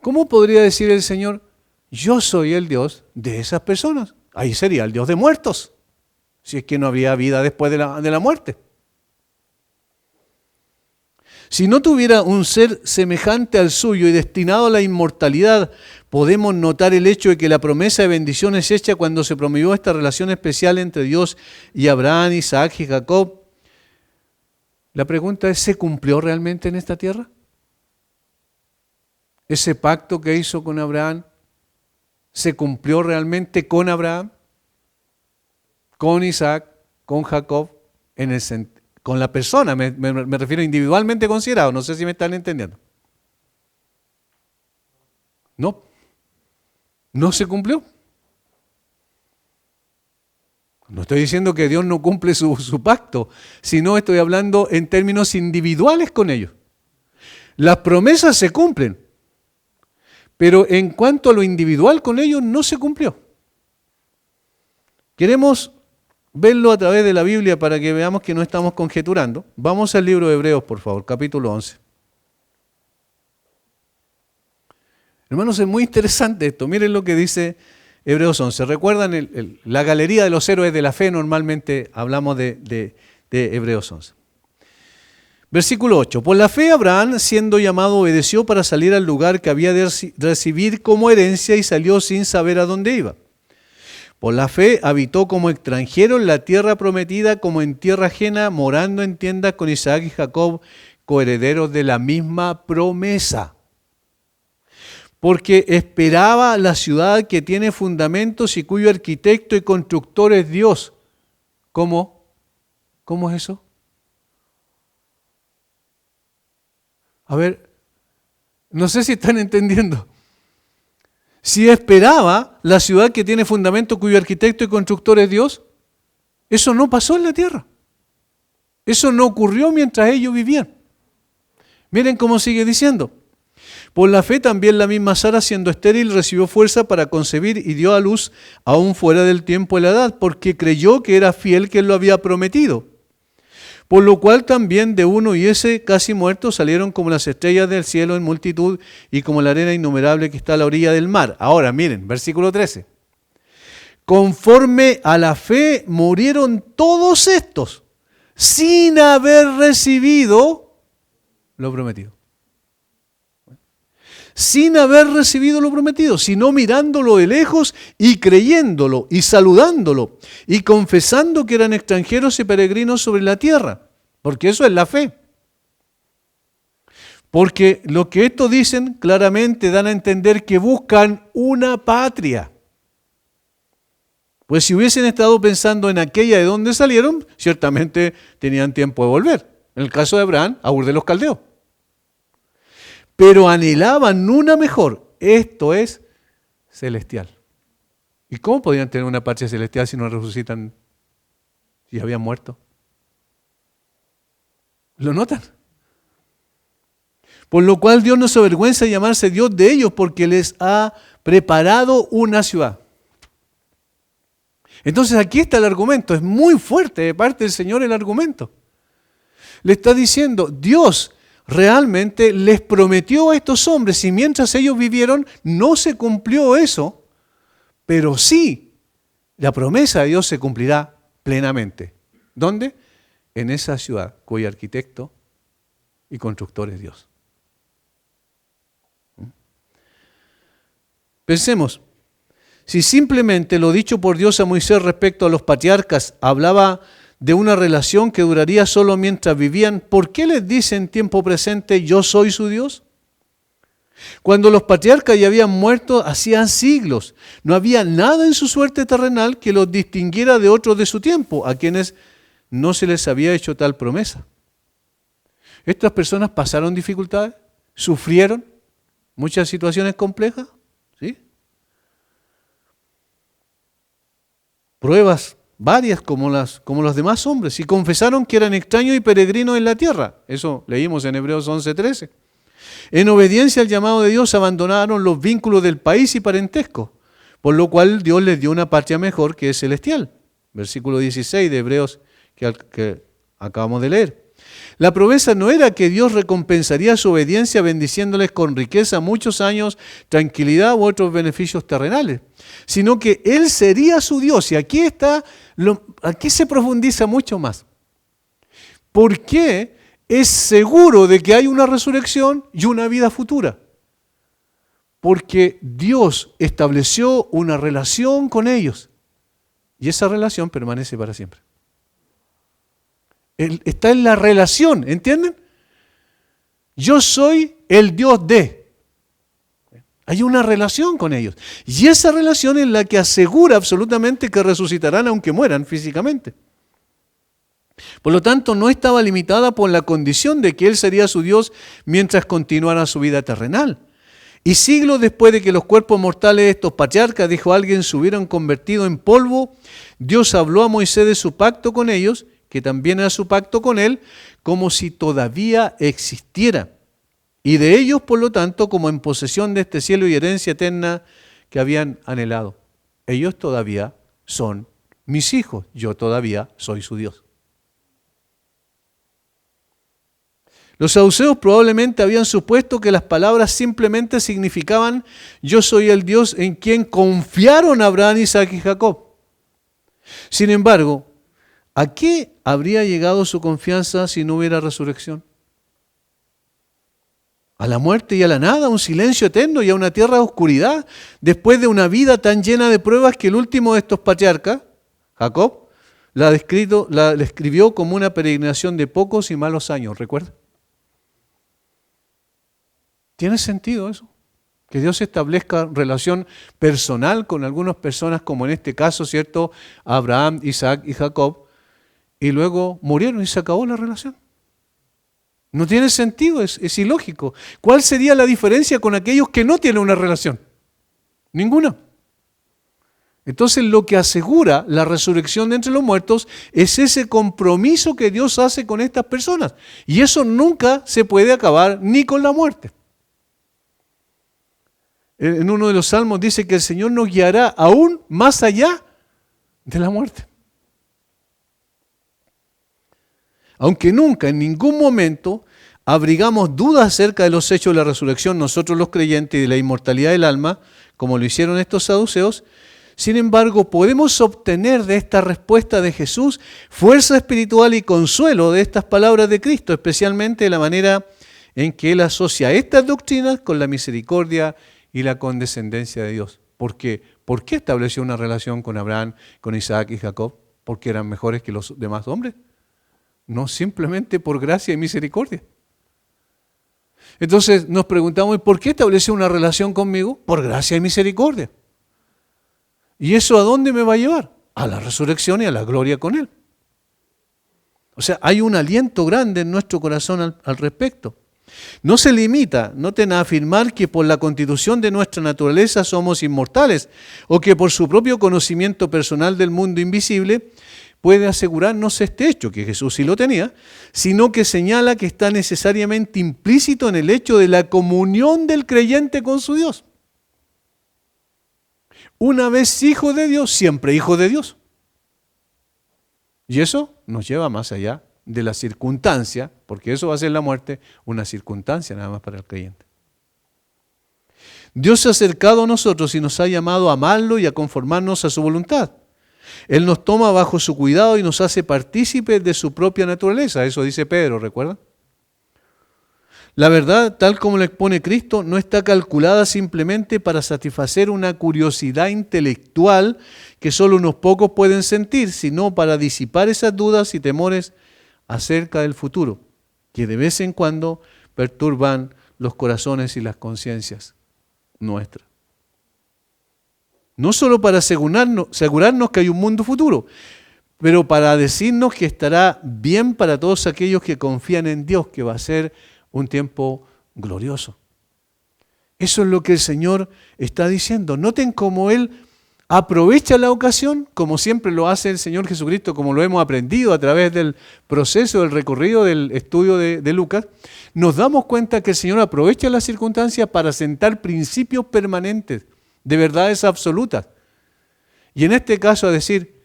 ¿Cómo podría decir el Señor, yo soy el Dios de esas personas? Ahí sería el Dios de muertos, si es que no había vida después de la muerte. Si no tuviera un ser semejante al suyo y destinado a la inmortalidad, podemos notar el hecho de que la promesa de bendición es hecha cuando se promovió esta relación especial entre Dios y Abraham, Isaac y Jacob. La pregunta es, ¿se cumplió realmente en esta tierra? ¿Ese pacto que hizo con Abraham se cumplió realmente con Abraham, con Isaac, con Jacob, con la persona? Me refiero individualmente considerado, no sé si me están entendiendo. No se cumplió. No estoy diciendo que Dios no cumple su pacto, sino estoy hablando en términos individuales con ellos. Las promesas se cumplen, pero en cuanto a lo individual con ellos no se cumplió. Queremos verlo a través de la Biblia para que veamos que no estamos conjeturando. Vamos al libro de Hebreos, por favor, capítulo 11. Hermanos, es muy interesante esto. Miren lo que dice Hebreos 11. ¿Recuerdan la galería de los héroes de la fe? Normalmente hablamos de Hebreos 11. Versículo 8. Por la fe Abraham, siendo llamado, obedeció para salir al lugar que había de recibir como herencia y salió sin saber a dónde iba. Por la fe habitó como extranjero en la tierra prometida, como en tierra ajena, morando en tiendas con Isaac y Jacob, coherederos de la misma promesa. Porque esperaba la ciudad que tiene fundamentos y cuyo arquitecto y constructor es Dios. ¿Cómo? ¿Cómo es eso? A ver, No sé si están entendiendo. Si esperaba la ciudad que tiene fundamento, cuyo arquitecto y constructor es Dios, eso no pasó en la tierra. Eso no ocurrió mientras ellos vivían. Miren cómo sigue diciendo. Por la fe también la misma Sara, siendo estéril, recibió fuerza para concebir y dio a luz aún fuera del tiempo y la edad, porque creyó que era fiel quien lo había prometido. Por lo cual también de uno y ese casi muerto salieron como las estrellas del cielo en multitud y como la arena innumerable que está a la orilla del mar. Ahora miren, versículo 13. Conforme a la fe murieron todos estos sin haber recibido lo prometido. Sin haber recibido lo prometido, sino mirándolo de lejos y creyéndolo y saludándolo y confesando que eran extranjeros y peregrinos sobre la tierra, porque eso es la fe. Porque lo que estos dicen claramente dan a entender que buscan una patria. Pues si hubiesen estado pensando en aquella de donde salieron, ciertamente tenían tiempo de volver. En el caso de Abraham, a Ur de los Caldeos. Pero anhelaban una mejor, esto es celestial. ¿Y cómo podían tener una patria celestial si no resucitan y habían muerto? ¿Lo notan? Por lo cual Dios no se avergüenza de llamarse Dios de ellos, porque les ha preparado una ciudad. Entonces aquí está el argumento, es muy fuerte de parte del Señor el argumento. Le está diciendo, Dios realmente les prometió a estos hombres, y mientras ellos vivieron no se cumplió eso, pero sí, la promesa de Dios se cumplirá plenamente. ¿Dónde? En esa ciudad cuyo arquitecto y constructor es Dios. Pensemos, si simplemente lo dicho por Dios a Moisés respecto a los patriarcas hablaba de una relación que duraría solo mientras vivían, ¿por qué les dice en tiempo presente, yo soy su Dios? Cuando los patriarcas ya habían muerto hacían siglos, no había nada en su suerte terrenal que los distinguiera de otros de su tiempo, a quienes no se les había hecho tal promesa. Estas personas pasaron dificultades, sufrieron muchas situaciones complejas, ¿sí? Pruebas varias como los demás hombres, y confesaron que eran extraños y peregrinos en la tierra. Eso leímos en Hebreos 11:13. En obediencia al llamado de Dios abandonaron los vínculos del país y parentesco, por lo cual Dios les dio una patria mejor que es celestial. Versículo 16 de Hebreos que acabamos de leer. La promesa no era que Dios recompensaría su obediencia bendiciéndoles con riqueza muchos años, tranquilidad u otros beneficios terrenales, sino que Él sería su Dios. Y aquí se profundiza mucho más. ¿Por qué es seguro de que hay una resurrección y una vida futura? Porque Dios estableció una relación con ellos y esa relación permanece para siempre. Está en la relación, ¿entienden? Yo soy el Dios de. Hay una relación con ellos. Y esa relación es la que asegura absolutamente que resucitarán aunque mueran físicamente. Por lo tanto, no estaba limitada por la condición de que Él sería su Dios mientras continuara su vida terrenal. Y siglos después de que los cuerpos mortales de estos patriarcas, dijo alguien, se hubieran convertido en polvo, Dios habló a Moisés de su pacto con ellos, que también era su pacto con él, como si todavía existiera. Y de ellos, por lo tanto, como en posesión de este cielo y herencia eterna que habían anhelado. Ellos todavía son mis hijos, yo todavía soy su Dios. Los saduceos probablemente habían supuesto que las palabras simplemente significaban yo soy el Dios en quien confiaron Abraham, Isaac y Jacob. Sin embargo, ¿a qué habría llegado su confianza si no hubiera resurrección? A la muerte y a la nada, a un silencio eterno y a una tierra de oscuridad, después de una vida tan llena de pruebas que el último de estos patriarcas, Jacob, la describió como una peregrinación de pocos y malos años, ¿recuerda? ¿Tiene sentido eso? Que Dios establezca relación personal con algunas personas, como en este caso, ¿cierto? Abraham, Isaac y Jacob, y luego murieron y se acabó la relación. No tiene sentido, es ilógico. ¿Cuál sería la diferencia con aquellos que no tienen una relación? Ninguna. Entonces lo que asegura la resurrección de entre los muertos es ese compromiso que Dios hace con estas personas. Y eso nunca se puede acabar ni con la muerte. En uno de los salmos dice que el Señor nos guiará aún más allá de la muerte. Aunque nunca, en ningún momento, abrigamos dudas acerca de los hechos de la resurrección, nosotros los creyentes, y de la inmortalidad del alma, como lo hicieron estos saduceos, sin embargo, podemos obtener de esta respuesta de Jesús fuerza espiritual y consuelo de estas palabras de Cristo, especialmente de la manera en que Él asocia estas doctrinas con la misericordia y la condescendencia de Dios. ¿Por qué? ¿Por qué estableció una relación con Abraham, con Isaac y Jacob? ¿Porque eran mejores que los demás hombres? No, simplemente por gracia y misericordia. Entonces nos preguntamos, ¿por qué estableció una relación conmigo? Por gracia y misericordia. ¿Y eso a dónde me va a llevar? A la resurrección y a la gloria con Él. O sea, hay un aliento grande en nuestro corazón al respecto. No se limita, noten, a afirmar que por la constitución de nuestra naturaleza somos inmortales o que por su propio conocimiento personal del mundo invisible puede asegurarnos este hecho, que Jesús sí lo tenía, sino que señala que está necesariamente implícito en el hecho de la comunión del creyente con su Dios. Una vez hijo de Dios, siempre hijo de Dios. Y eso nos lleva más allá de la circunstancia, porque eso va a ser la muerte, una circunstancia nada más para el creyente. Dios se ha acercado a nosotros y nos ha llamado a amarlo y a conformarnos a su voluntad. Él nos toma bajo su cuidado y nos hace partícipes de su propia naturaleza. Eso dice Pedro, ¿recuerdan? La verdad, tal como lo expone Cristo, no está calculada simplemente para satisfacer una curiosidad intelectual que solo unos pocos pueden sentir, sino para disipar esas dudas y temores acerca del futuro, que de vez en cuando perturban los corazones y las conciencias nuestras. No solo para asegurarnos que hay un mundo futuro, pero para decirnos que estará bien para todos aquellos que confían en Dios, que va a ser un tiempo glorioso. Eso es lo que el Señor está diciendo. Noten cómo Él aprovecha la ocasión, como siempre lo hace el Señor Jesucristo, como lo hemos aprendido a través del proceso, del recorrido, del estudio de Lucas. Nos damos cuenta que el Señor aprovecha las circunstancias para sentar principios permanentes de verdades absolutas. Y en este caso, a decir,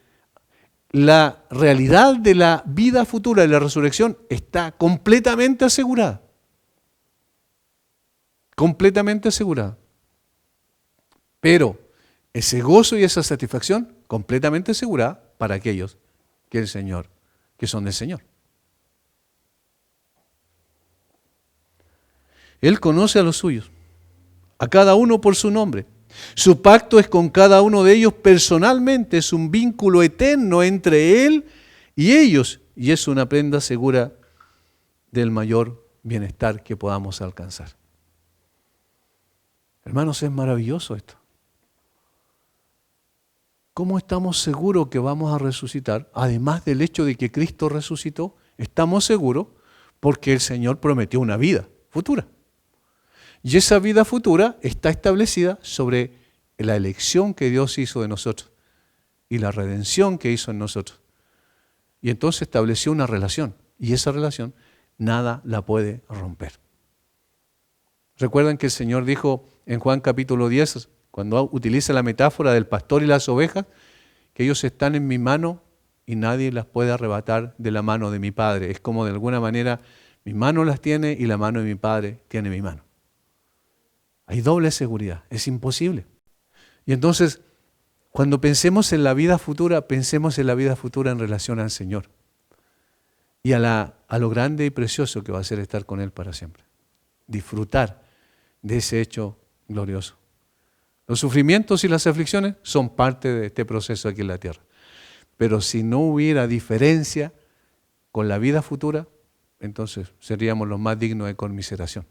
la realidad de la vida futura, de la resurrección, está completamente asegurada. Completamente asegurada. Pero ese gozo y esa satisfacción completamente asegurada para aquellos que el Señor, que son del Señor. Él conoce a los suyos, a cada uno por su nombre. Su pacto es con cada uno de ellos personalmente, es un vínculo eterno entre Él y ellos, y es una prenda segura del mayor bienestar que podamos alcanzar. Hermanos, es maravilloso esto. ¿Cómo estamos seguros que vamos a resucitar? Además del hecho de que Cristo resucitó, estamos seguros porque el Señor prometió una vida futura. Y esa vida futura está establecida sobre la elección que Dios hizo de nosotros y la redención que hizo en nosotros. Y entonces estableció una relación, y esa relación nada la puede romper. ¿Recuerdan que el Señor dijo en Juan capítulo 10, cuando utiliza la metáfora del pastor y las ovejas, que ellos están en mi mano y nadie las puede arrebatar de la mano de mi Padre? Es como de alguna manera mi mano las tiene y la mano de mi Padre tiene mi mano. Hay doble seguridad, es imposible. Y entonces, cuando pensemos en la vida futura, pensemos en la vida futura en relación al Señor y a lo grande y precioso que va a ser estar con Él para siempre. Disfrutar de ese hecho glorioso. Los sufrimientos y las aflicciones son parte de este proceso aquí en la tierra. Pero si no hubiera diferencia con la vida futura, entonces seríamos los más dignos de conmiseración.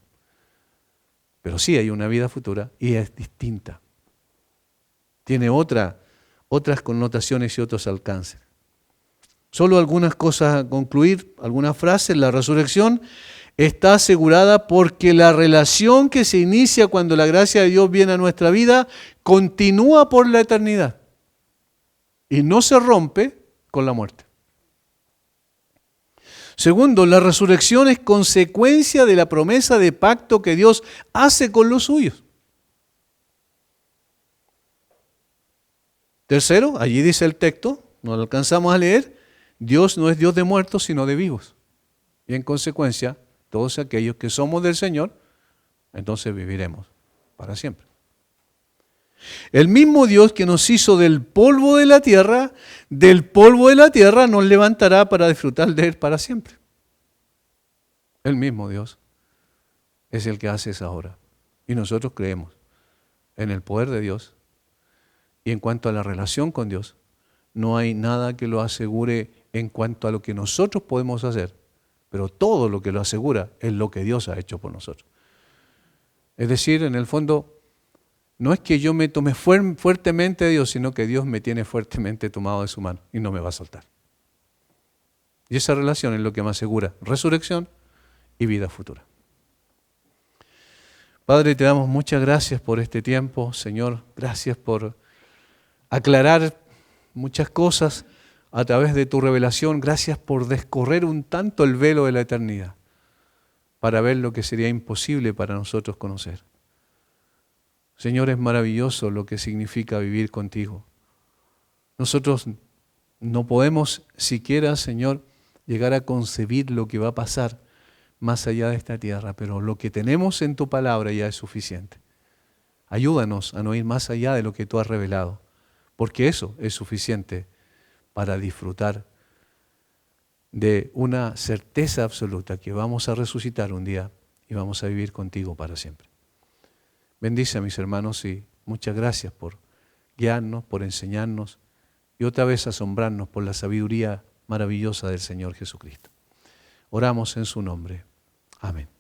Pero sí hay una vida futura y es distinta. Tiene otras connotaciones y otros alcances. Solo algunas cosas a concluir, algunas frases. La resurrección está asegurada porque la relación que se inicia cuando la gracia de Dios viene a nuestra vida continúa por la eternidad y no se rompe con la muerte. Segundo, la resurrección es consecuencia de la promesa de pacto que Dios hace con los suyos. Tercero, allí dice el texto, no lo alcanzamos a leer, Dios no es Dios de muertos, sino de vivos. Y en consecuencia, todos aquellos que somos del Señor, entonces viviremos para siempre. El mismo Dios que nos hizo del polvo de la tierra nos levantará para disfrutar de Él para siempre. El mismo Dios es el que hace esa obra. Y nosotros creemos en el poder de Dios. Y en cuanto a la relación con Dios, no hay nada que lo asegure en cuanto a lo que nosotros podemos hacer, pero todo lo que lo asegura es lo que Dios ha hecho por nosotros. Es decir, en el fondo, no es que yo me tome fuertemente de Dios, sino que Dios me tiene fuertemente tomado de su mano y no me va a soltar. Y esa relación es lo que me asegura resurrección y vida futura. Padre, te damos muchas gracias por este tiempo, Señor. Gracias por aclarar muchas cosas a través de tu revelación. Gracias por descorrer un tanto el velo de la eternidad para ver lo que sería imposible para nosotros conocer. Señor, es maravilloso lo que significa vivir contigo. Nosotros no podemos siquiera, Señor, llegar a concebir lo que va a pasar más allá de esta tierra, pero lo que tenemos en tu palabra ya es suficiente. Ayúdanos a no ir más allá de lo que tú has revelado, porque eso es suficiente para disfrutar de una certeza absoluta que vamos a resucitar un día y vamos a vivir contigo para siempre. Bendice a mis hermanos y muchas gracias por guiarnos, por enseñarnos y otra vez asombrarnos por la sabiduría maravillosa del Señor Jesucristo. Oramos en su nombre. Amén.